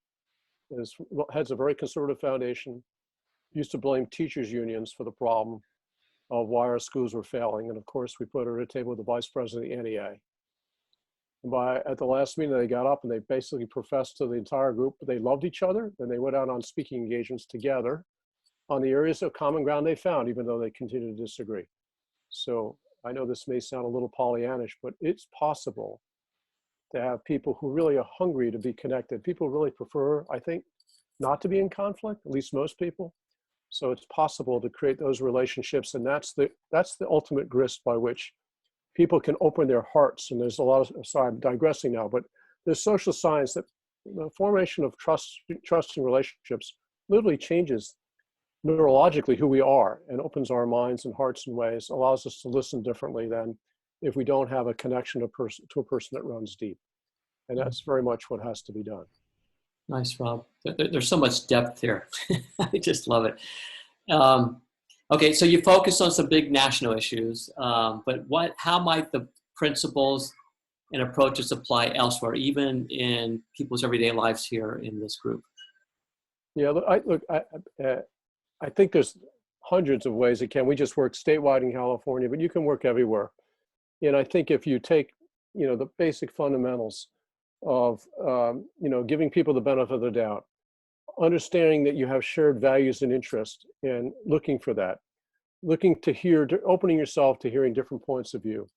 heads a very conservative foundation, used to blame teachers' unions for the problem of why our schools were failing. And of course, we put her at a table with the vice president of the NEA. And at the last meeting, they got up and they basically professed to the entire group that they loved each other. Then they went out on speaking engagements together on the areas of common ground they found, even though they continued to disagree. So I know this may sound a little Pollyannish, but it's possible to have people who really are hungry to be connected. People really prefer, I think, not to be in conflict, at least most people. So it's possible to create those relationships, and that's the ultimate grist by which people can open their hearts. And there's a lot of, sorry, I'm digressing now, but there's social science that the formation of trusting relationships literally changes neurologically who we are and opens our minds and hearts in ways, allows us to listen differently than if we don't have a connection to a person that runs deep. And that's very much what has to be done. Nice, Rob. There's so much depth here. I just love it. Okay, so you focus on some big national issues, but how might the principles and approaches apply elsewhere, even in people's everyday lives here in this group? Yeah, I think there's hundreds of ways it can. We just work statewide in California, but you can work everywhere. And I think if you take, the basic fundamentals of, giving people the benefit of the doubt, understanding that you have shared values and interests and looking for that, looking to hear, opening yourself to hearing different points of view,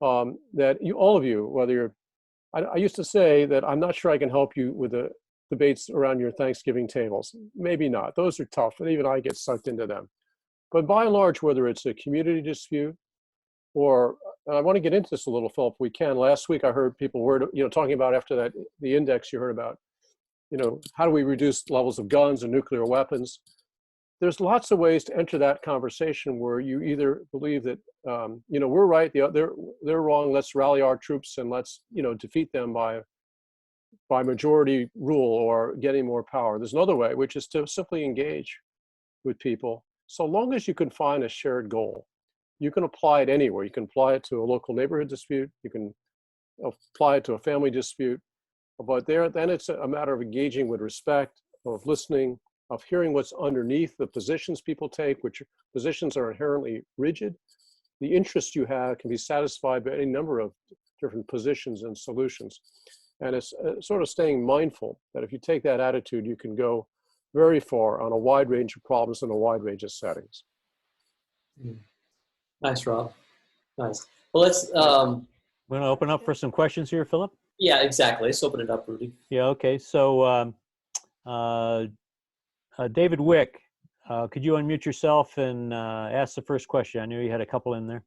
that all of you, whether you're, I used to say that I'm not sure I can help you with the debates around your Thanksgiving tables. Maybe not. Those are tough, and even I get sucked into them. But by and large, whether it's a community dispute or, and I want to get into this a little, Philip, if we can. Last week, I heard people were, talking about after that, the index you heard about, how do we reduce levels of guns and nuclear weapons? There's lots of ways to enter that conversation where you either believe that, we're right, they're wrong, let's rally our troops and let's, defeat them by majority rule or getting more power. There's another way, which is to simply engage with people. So long as you can find a shared goal, you can apply it anywhere. You can apply it to a local neighborhood dispute. You can apply it to a family dispute. But then it's a matter of engaging with respect, of listening, of hearing what's underneath the positions people take, which positions are inherently rigid. The interest you have can be satisfied by any number of different positions and solutions. And it's sort of staying mindful that if you take that attitude, you can go very far on a wide range of problems in a wide range of settings. Nice, Rob. Nice. Well, let's. We're going to open up for some questions here, Philip. Yeah, exactly. Let's open it up, Rudy. Yeah. Okay. So, David Wick, could you unmute yourself and ask the first question? I knew you had a couple in there.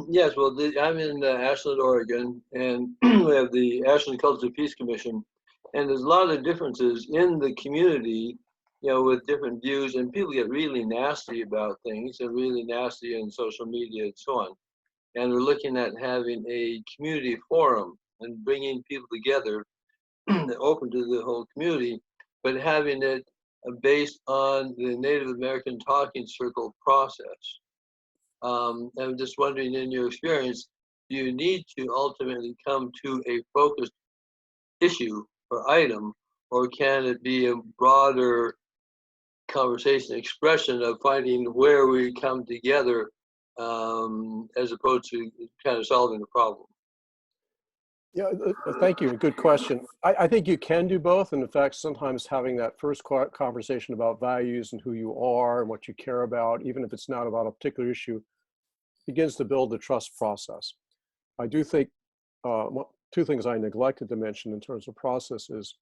Yes, well, I'm in Ashland, Oregon, and we have the Ashland Culture of Peace Commission, and there's a lot of differences in the community, with different views, and people get really nasty about things, and really nasty in social media and so on. And we're looking at having a community forum and bringing people together, open to the whole community, but having it based on the Native American talking circle process. I'm just wondering, in your experience, do you need to ultimately come to a focused issue or item, or can it be a broader conversation expression of finding where we come together as opposed to kind of solving the problem? Yeah, thank you. Good question. I think you can do both. And in fact, sometimes having that first conversation about values and who you are and what you care about, even if it's not about a particular issue, begins to build the trust process. I do think two things I neglected to mention in terms of process is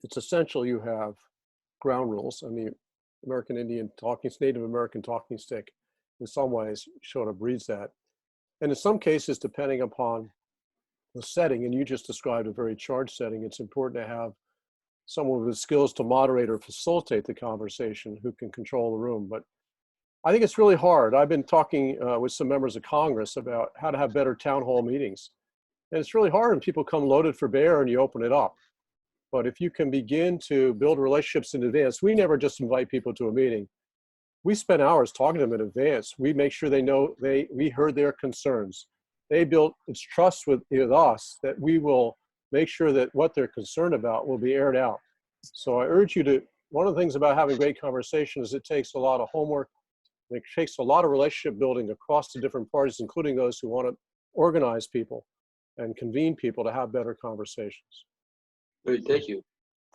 it's essential you have ground rules. I mean, American Indian talking, Native American talking stick, in some ways, sort of breeds that. And in some cases, depending upon the setting, and you just described a very charged setting, it's important to have someone with skills to moderate or facilitate the conversation who can control the room. But I think it's really hard. I've been talking with some members of Congress about how to have better town hall meetings. And it's really hard when people come loaded for bear and you open it up. But if you can begin to build relationships in advance, we never just invite people to a meeting. We spend hours talking to them in advance. We make sure they know we heard their concerns. They built its trust with us that we will make sure that what they're concerned about will be aired out. So I urge you to, one of the things about having great conversation is it takes a lot of homework. It takes a lot of relationship building across the different parties, including those who want to organize people and convene people to have better conversations. Great, thank you.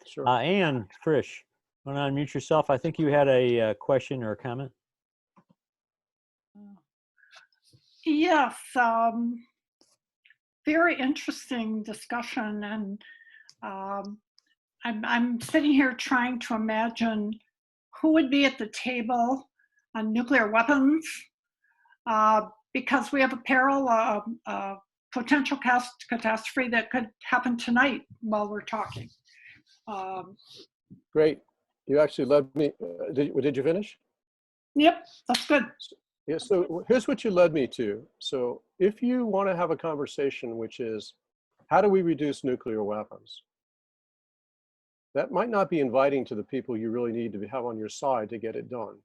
Sure. Anne Frisch, want to unmute yourself? I think you had a question or a comment. Yes, very interesting discussion, and I'm sitting here trying to imagine who would be at the table on nuclear weapons, because we have a peril, potential catastrophe that could happen tonight while we're talking. Great. You actually led me. Did you finish? Yep, that's good. Yeah, so here's what you led me to. So if you want to have a conversation, which is, how do we reduce nuclear weapons? That might not be inviting to the people you really need to have on your side to get it done.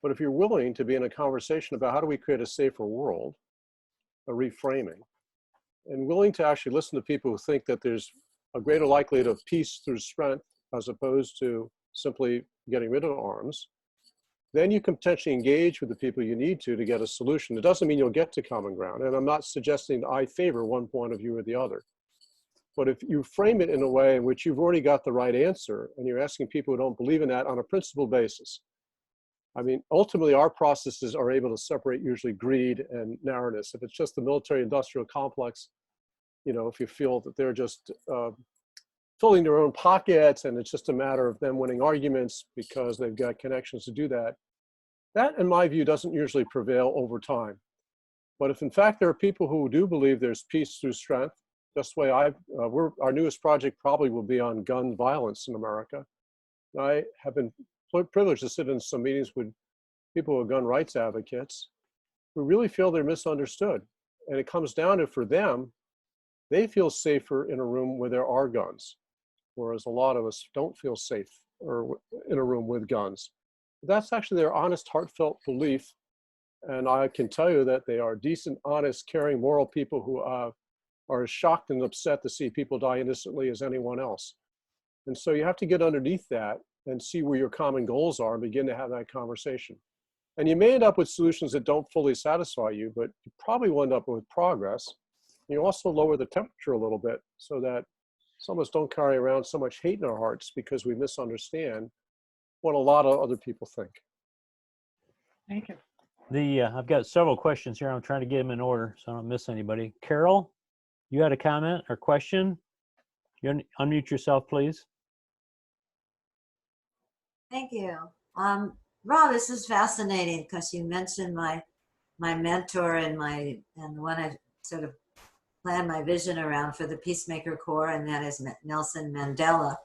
But if you're willing to be in a conversation about how do we create a safer world, a reframing, and willing to actually listen to people who think that there's a greater likelihood of peace through strength as opposed to simply getting rid of arms, then you can potentially engage with the people you need to get a solution. It doesn't mean you'll get to common ground. And I'm not suggesting I favor one point of view or the other. But if you frame it in a way in which you've already got the right answer and you're asking people who don't believe in that on a principle basis, I mean, ultimately our processes are able to separate usually greed and narrowness. If it's just the military industrial complex, you know, if you feel that they're just filling their own pockets and it's just a matter of them winning arguments because they've got connections to do that, that in my view doesn't usually prevail over time. But if in fact there are people who do believe there's peace through strength, just the way our newest project probably will be on gun violence in America. I have been privileged to sit in some meetings with people who are gun rights advocates who really feel they're misunderstood. And it comes down to, for them, they feel safer in a room where there are guns, whereas a lot of us don't feel safe or in a room with guns. That's actually their honest, heartfelt belief. And I can tell you that they are decent, honest, caring, moral people who are as shocked and upset to see people die innocently as anyone else. And so you have to get underneath that and see where your common goals are and begin to have that conversation. And you may end up with solutions that don't fully satisfy you, but you probably will end up with progress. You also lower the temperature a little bit so that some of us don't carry around so much hate in our hearts because we misunderstand what a lot of other people think. Thank you. I've got several questions here. I'm trying to get them in order so I don't miss anybody. Carol, you had a comment or question? You unmute yourself, please. Thank you. Rob, this is fascinating because you mentioned my mentor and the one I sort of planned my vision around for the Peacemaker Corps, and that is Nelson Mandela.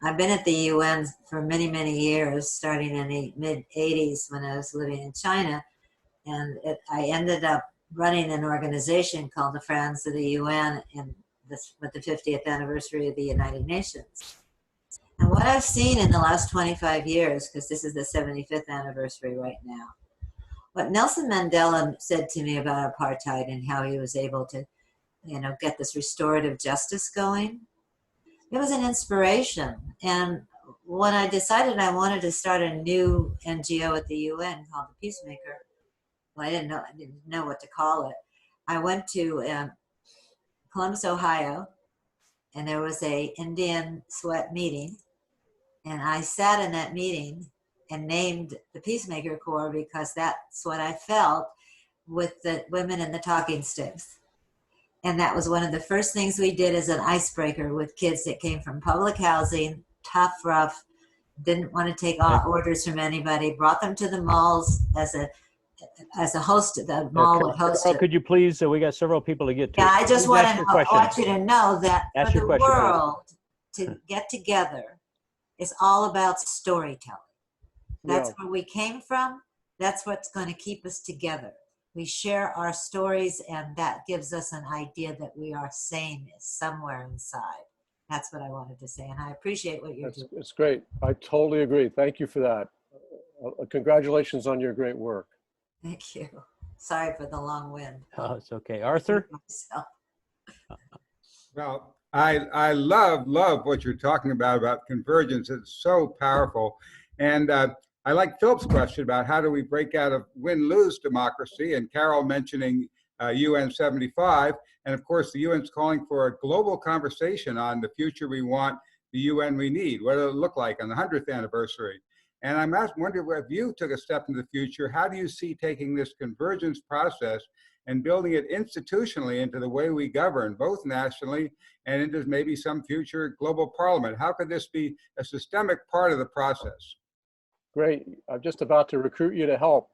I've been at the UN for many, many years, starting in the mid-'80s when I was living in China, and I ended up running an organization called the Friends of the UN with the 50th anniversary of the United Nations. And what I've seen in the last 25 years, because this is the 75th anniversary right now, what Nelson Mandela said to me about apartheid and how he was able to, get this restorative justice going. It was an inspiration. And when I decided I wanted to start a new NGO at the UN called the Peacemaker, well, I didn't know what to call it. I went to Columbus, Ohio, and there was a Indian sweat meeting, and I sat in that meeting and named the Peacemaker Corps because that's what I felt with the women in the talking sticks. And that was one of the first things we did as an icebreaker with kids that came from public housing, tough, rough, didn't want to take orders from anybody, brought them to the malls as a host. The mall would host it. Could you please, we got several people to get to. Yeah, I just Please want ask your question. you to know that Ask for your the question, please. world to get together is all about storytelling. That's where we came from. That's what's going to keep us together. We share our stories, and that gives us an idea that we are sane somewhere inside. That's what I wanted to say, and I appreciate what you're doing. It's great. I totally agree. Thank you for that. Congratulations on your great work. Thank you. Sorry for the long wind. Oh, it's okay. Arthur? Well, I love what you're talking about convergence. It's so powerful. And I like Philip's question about how do we break out of win-lose democracy, and Carol mentioning UN 75. And of course, the UN's calling for a global conversation on the future we want, the UN we need. What does it look like on the 100th anniversary? And I'm wondering, if you took a step into the future, how do you see taking this convergence process and building it institutionally into the way we govern, both nationally and into maybe some future global parliament? How could this be a systemic part of the process? Great. I'm just about to recruit you to help.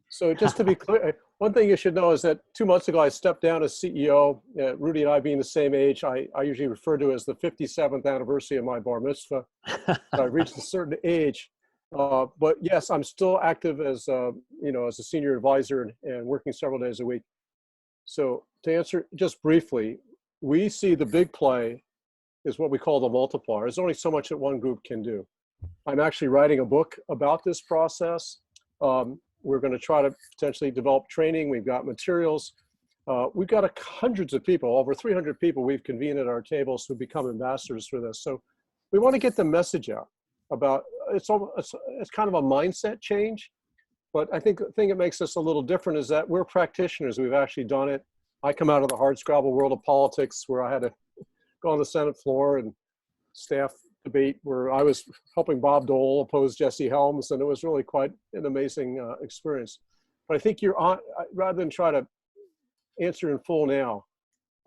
So just to be clear, one thing you should know is that 2 months ago, I stepped down as CEO. Rudy and I being the same age, I usually refer to as the 57th anniversary of my bar mitzvah. So I've reached a certain age. But yes, I'm still active as as a senior advisor and working several days a week. So to answer just briefly, we see the big play is what we call the multiplier. There's only so much that one group can do. I'm actually writing a book about this process. We're going to try to potentially develop training. We've got materials. We've got hundreds of people, over 300 people we've convened at our tables who become ambassadors for this. So we want to get the message out about, it's kind of a mindset change. But I think the thing that makes us a little different is that we're practitioners. We've actually done it. I come out of the hardscrabble world of politics where I had to go on the Senate floor and staff debate where I was helping Bob Dole oppose Jesse Helms, and it was really quite an amazing experience. But I think you're on, rather than try to answer in full now,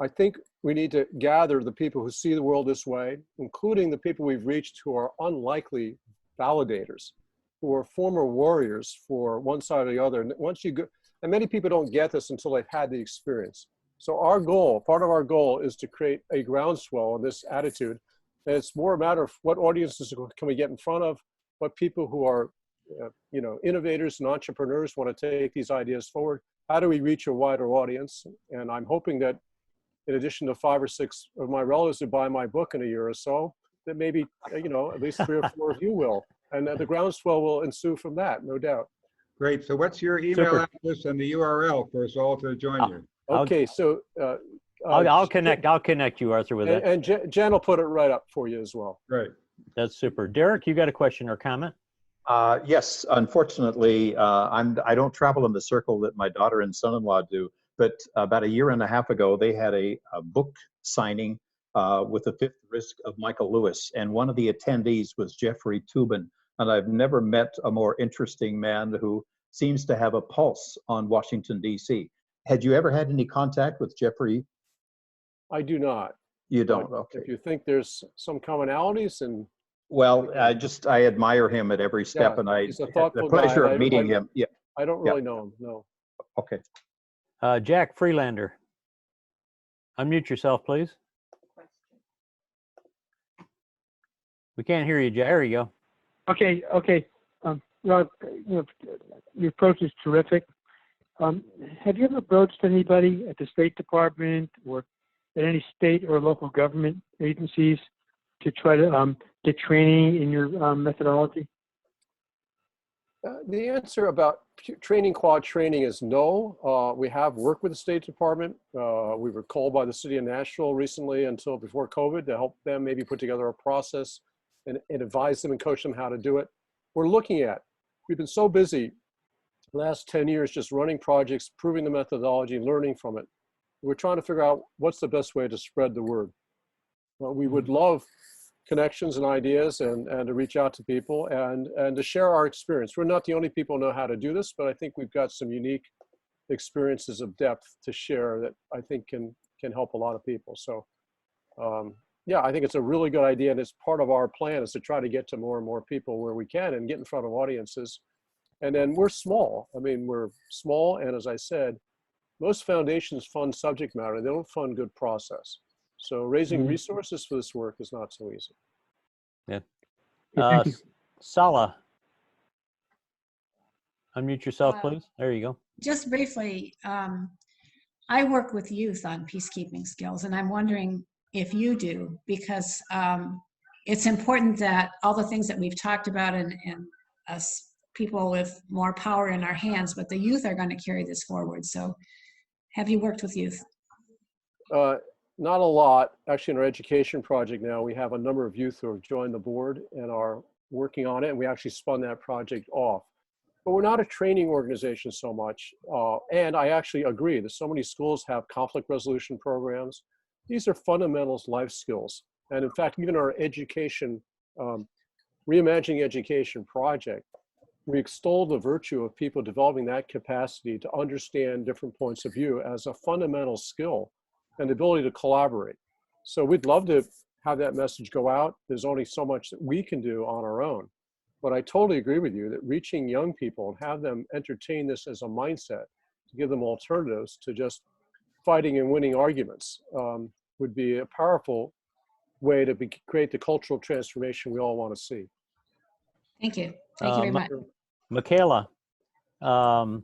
I think we need to gather the people who see the world this way, including the people we've reached who are unlikely validators, who are former warriors for one side or the other. And once you go, and many people don't get this until they've had the experience. So our goal, part of our goal, is to create a groundswell in this attitude. And it's more a matter of what audiences can we get in front of, what people who are, innovators and entrepreneurs want to take these ideas forward. How do we reach a wider audience? And I'm hoping that in addition to 5 or 6 of my relatives who buy my book in a year or so, that maybe, at least 3 or 4 of you will. And the groundswell will ensue from that, no doubt. Great. So what's your email address and the URL for us all to join you? Okay, so I'll connect you, Arthur, with that. And Jen will put it right up for you as well. Right. That's super. Derek, you got a question or comment? Yes, unfortunately, I don't travel in the circle that my daughter and son-in-law do, but about 1.5 years ago, they had a book signing with The Fifth Risk of Michael Lewis, and one of the attendees was Jeffrey Toobin, and I've never met a more interesting man who seems to have a pulse on Washington, D.C. Had you ever had any contact with Jeffrey? I do not. You don't, okay. If you think there's some commonalities and... Well, I admire him at every step, and I had the pleasure of meeting him. Yeah. I don't really know him, no. Okay. Jack Freelander, unmute yourself, please. We can't hear you, Jack. There you go. Okay. Rob, your approach is terrific. Have you ever approached anybody at the State Department or at any state or local government agencies to try to get training in your methodology? The answer about training quad training is no. We have worked with the State Department. We were called by the city of Nashville recently until before COVID to help them maybe put together a process and advise them and coach them how to do it. We're looking at, we've been so busy the last 10 years just running projects, proving the methodology, learning from it. We're trying to figure out what's the best way to spread the word. Well, we would love connections and ideas and to reach out to people and to share our experience. We're not the only people who know how to do this, but I think we've got some unique experiences of depth to share that I think can help a lot of people. So yeah, I think it's a really good idea, and it's part of our plan is to try to get to more and more people where we can and get in front of audiences. And then we're small. I mean, we're small, and as I said, most foundations fund subject matter. They don't fund good process. So raising resources for this work is not so easy. Yeah. Thank you. Sala, unmute yourself, please. There you go. Just briefly, I work with youth on peacekeeping skills, and I'm wondering if you do, because it's important that all the things that we've talked about and us people with more power in our hands, but the youth are going to carry this forward. So have you worked with youth? Not a lot. Actually, in our education project now, we have a number of youth who have joined the board and are working on it, and we actually spun that project off. But we're not a training organization so much. And I actually agree that so many schools have conflict resolution programs. These are fundamentals life skills. And in fact, even our education, Reimagining Education project, we extol the virtue of people developing that capacity to understand different points of view as a fundamental skill and the ability to collaborate. So we'd love to have that message go out. There's only so much that we can do on our own. But I totally agree with you that reaching young people and have them entertain this as a mindset to give them alternatives to just fighting and winning arguments would be a powerful way to create the cultural transformation we all want to see. Thank you. Thank you very much. Michaela, I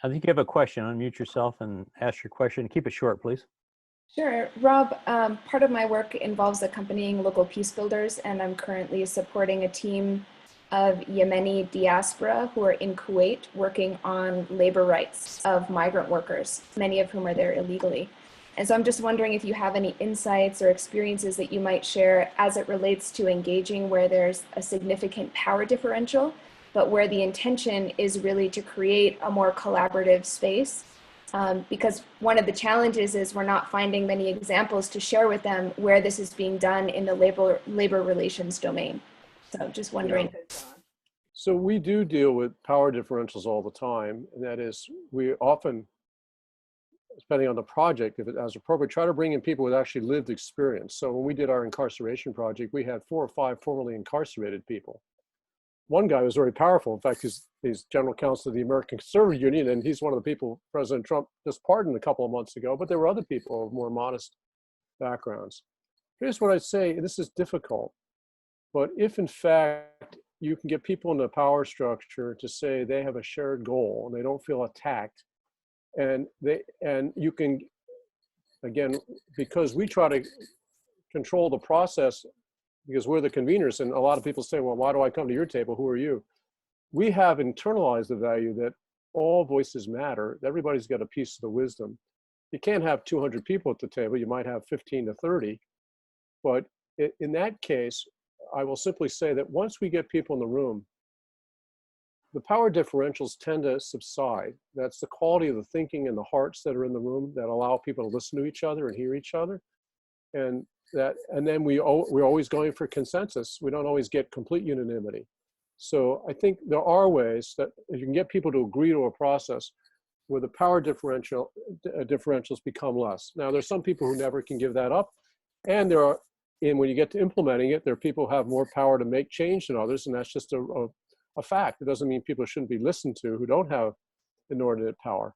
think you have a question. Unmute yourself and ask your question. Keep it short, please. Sure. Rob, part of my work involves accompanying local peace builders, and I'm currently supporting a team of Yemeni diaspora who are in Kuwait working on labor rights of migrant workers, many of whom are there illegally. And so I'm just wondering if you have any insights or experiences that you might share as it relates to engaging where there's a significant power differential, but where the intention is really to create a more collaborative space. Because one of the challenges is we're not finding many examples to share with them where this is being done in the labor relations domain. So just wondering. So we do deal with power differentials all the time. And that is, we often, depending on the project, if it as appropriate, try to bring in people with actually lived experience. So when we did our incarceration project, we had 4 or 5 formerly incarcerated people. One guy was very powerful. In fact, he's general counsel of the American Conservative Union, and he's one of the people President Trump just pardoned a couple of months ago, but there were other people of more modest backgrounds. Here's what I'd say, this is difficult, but if in fact you can get people in the power structure to say they have a shared goal and they don't feel attacked, and you can, again, because we try to control the process because we're the conveners, and a lot of people say, well, why do I come to your table? Who are you? We have internalized the value that all voices matter. Everybody's got a piece of the wisdom. You can't have 200 people at the table. You might have 15 to 30. But in that case, I will simply say that once we get people in the room, the power differentials tend to subside. That's the quality of the thinking and the hearts that are in the room that allow people to listen to each other and hear each other. And then we're always going for consensus. We don't always get complete unanimity. So I think there are ways that you can get people to agree to a process where the power differentials become less. Now, there's some people who never can give that up. And when you get to implementing it, there are people who have more power to make change than others. And that's just a fact. It doesn't mean people shouldn't be listened to who don't have inordinate power.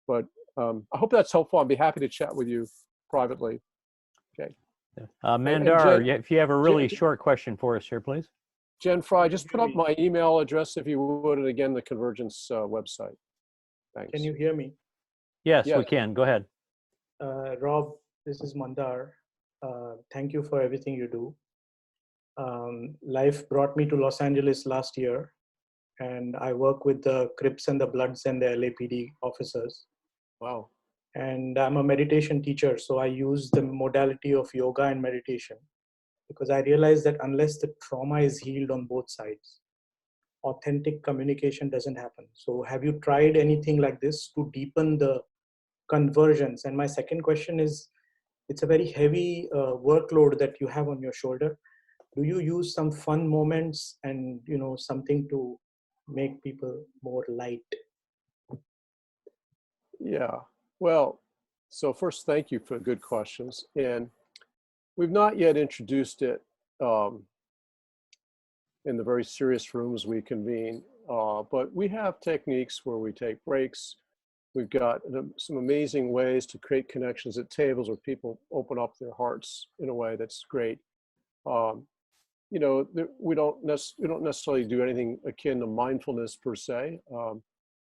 But I hope that's helpful. I'd be happy to chat with you privately. Okay. Mandar, if you have a really short question for us here, please. Jen Fry, just put up my email address if you would, and again, the Convergence website. Thanks. Can you hear me? Yes, we can. Go ahead. Rob, this is Mandar. Thank you for everything you do. Life brought me to Los Angeles last year, and I work with the Crips and the Bloods and the LAPD officers. Wow. And I'm a meditation teacher, so I use the modality of yoga and meditation because I realize that unless the trauma is healed on both sides, authentic communication doesn't happen. So have you tried anything like this to deepen the conversions? And my second question is, it's a very heavy workload that you have on your shoulder. Do you use some fun moments and something to make people more light? Yeah. Well, so first, thank you for good questions. And we've not yet introduced it in the very serious rooms we convene, but we have techniques where we take breaks. We've got some amazing ways to create connections at tables where people open up their hearts in a way that's great. We don't necessarily do anything akin to mindfulness per se.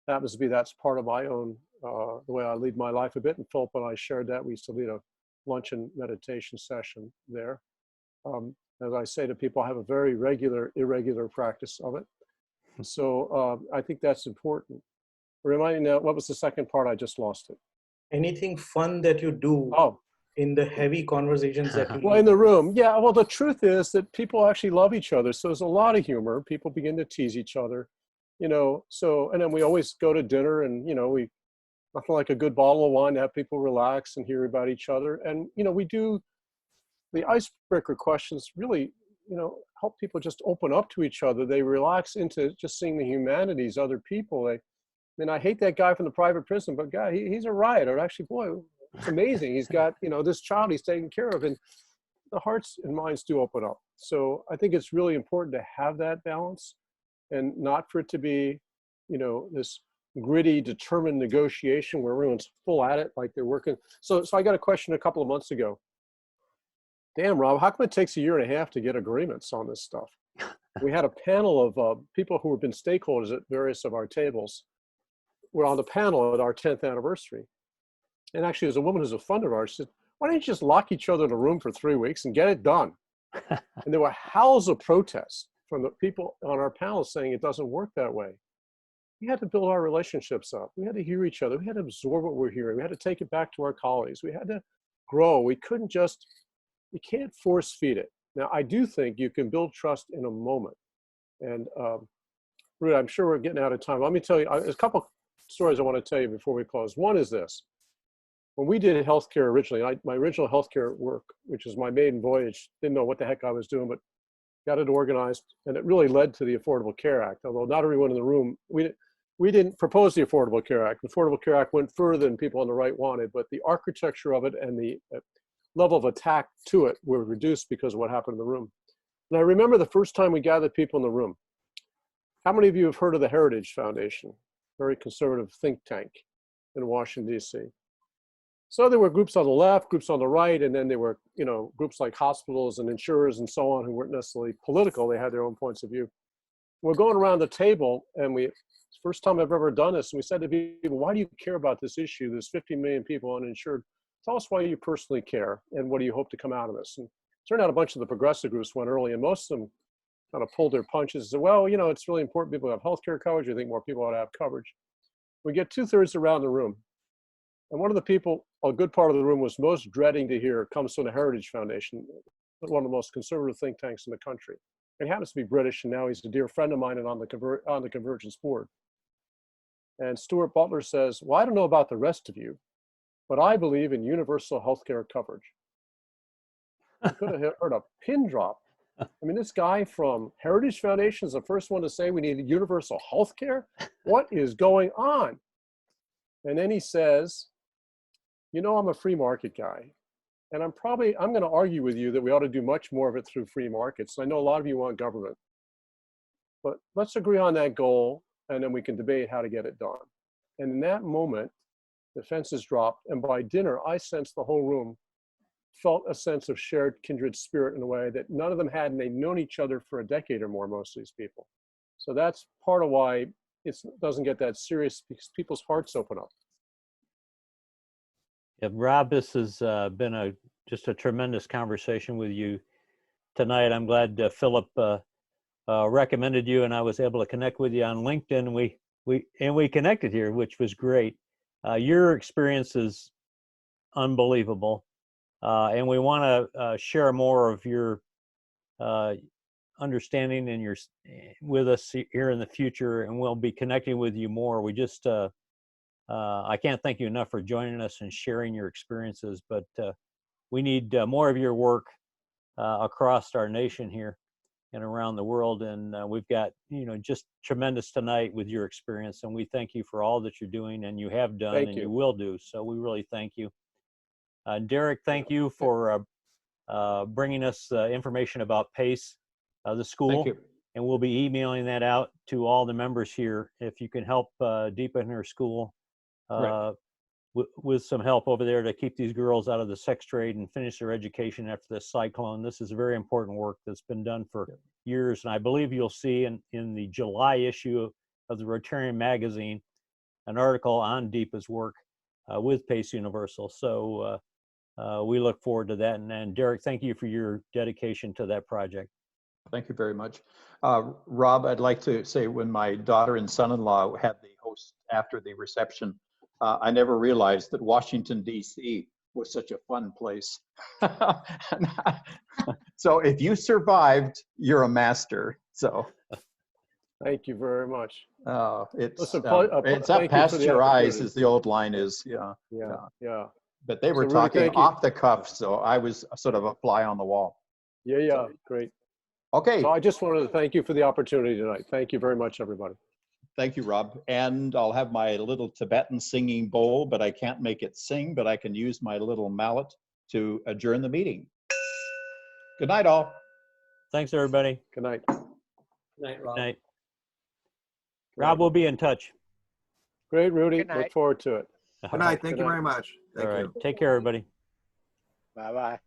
Happens to be that's part of my own, the way I lead my life a bit. And Philip and I shared that. We used to lead a lunch and meditation session there. As I say to people, I have a very irregular practice of it. So I think that's important. Remind me now, what was the second part? I just lost it. Anything fun that you do in the heavy conversations that you Well, in the room. Yeah, well, the truth is that people actually love each other. So there's a lot of humor. People begin to tease each other, so, and then we always go to dinner and, we nothing like a good bottle of wine to have people relax and hear about each other. And, we do the icebreaker questions really, help people just open up to each other. They relax into just seeing the humanities, other people. I hate that guy from the private prison, but God, he's a riot. Or actually, boy, it's amazing. He's got, this child he's taking care of, and the hearts and minds do open up. So I think it's really important to have that balance and not for it to be, this gritty, determined negotiation where everyone's full at it, like they're working. So I got a question a couple of months ago. Damn, Rob, how come it takes a year and a half to get agreements on this stuff? We had a panel of people who have been stakeholders at various of our tables. We're on the panel at our 10th anniversary. And actually, there's a woman who's a friend of ours. She said, why don't you just lock each other in a room for 3 weeks and get it done? And there were howls of protest from the people on our panel saying it doesn't work that way. We had to build our relationships up. We had to hear each other. We had to absorb what we're hearing. We had to take it back to our colleagues. We had to grow. We can't force feed it. Now, I do think you can build trust in a moment. And Ruth, I'm sure we're getting out of time. Let me tell you, there's a couple stories I want to tell you before we close. One is this. When we did healthcare originally, my original healthcare work, which is my maiden voyage, didn't know what the heck I was doing, but got it organized, and it really led to the Affordable Care Act. Although not everyone in the room, we didn't propose the Affordable Care Act. The Affordable Care Act went further than people on the right wanted, but the architecture of it and the level of attack to it were reduced because of what happened in the room. And I remember the first time we gathered people in the room. How many of you have heard of the Heritage Foundation? Very conservative think tank in Washington, D.C. So there were groups on the left, groups on the right, and then there were, groups like hospitals and insurers and so on who weren't necessarily political. They had their own points of view. We're going around the table, and first time I've ever done this, and we said to people, why do you care about this issue? There's 50 million people uninsured. Tell us why you personally care, and what do you hope to come out of this? And it turned out a bunch of the progressive groups went early, and most of them kind of pulled their punches and said, well, it's really important people have healthcare coverage. I think more people ought to have coverage. We get 2/3 around the room. And one of the people, a good part of the room, was most dreading to hear comes from the Heritage Foundation, one of the most conservative think tanks in the country. And he happens to be British, and now he's a dear friend of mine and on the Convergence board. And Stuart Butler says, well, I don't know about the rest of you, but I believe in universal healthcare coverage. You could have heard a pin drop. I mean, this guy from Heritage Foundation is the first one to say we need universal health care. What is going on? And then he says, I'm a free market guy. And I'm going to argue with you that we ought to do much more of it through free markets. I know a lot of you want government. But let's agree on that goal, and then we can debate how to get it done. And in that moment, the fences dropped. And by dinner, I sensed the whole room felt a sense of shared kindred spirit in a way that none of them had, and they'd known each other for a decade or more, most of these people. So that's part of why it doesn't get that serious, because people's hearts open up. Yeah, Rob, this has been just a tremendous conversation with you tonight. I'm glad Philip recommended you, and I was able to connect with you on LinkedIn. We connected here, which was great. Your experience is unbelievable, and we want to share more of your understanding and your with us here in the future, and we'll be connecting with you more. We just I can't thank you enough for joining us and sharing your experiences, but we need more of your work across our nation here and around the world. And we've got, just tremendous tonight with your experience. And we thank you for all that you're doing and you have done and you will do. So we really thank you. Derek, thank you for bringing us information about PACE, the school. Thank you. And we'll be emailing that out to all the members here. If you can help deepen her school Right. with some help over there to keep these girls out of the sex trade and finish their education after this cyclone. This is very important work that's been done for years. And I believe you'll see in the July issue of the Rotarian magazine, an article on Deepa's work with PACE Universal. So we look forward to that. And Derek, thank you for your dedication to that project. Thank you very much. Rob, I'd like to say when my daughter and son-in-law had the host after the reception, I never realized that Washington, D.C. was such a fun place. So if you survived, you're a master. So Thank you very much. it's Listen, it's up thank you past for the your eyes, opportunity. as the old line is. Yeah. Yeah. But they were So really, talking thank you. off the cuff, so I was sort of a fly on the wall. Yeah, great. Okay. So I just wanted to thank you for the opportunity tonight. Thank you very much, everybody. Thank you, Rob. And I'll have my little Tibetan singing bowl, but I can't make it sing, but I can use my little mallet to adjourn the meeting. Good night, all. Thanks, everybody. Good night. Good night, Rob. Good night. Rob, we'll be in touch. Great, Rudy. Good night. Look forward to it. Good night. Thank you very much. All right. Take care, everybody. Bye-bye.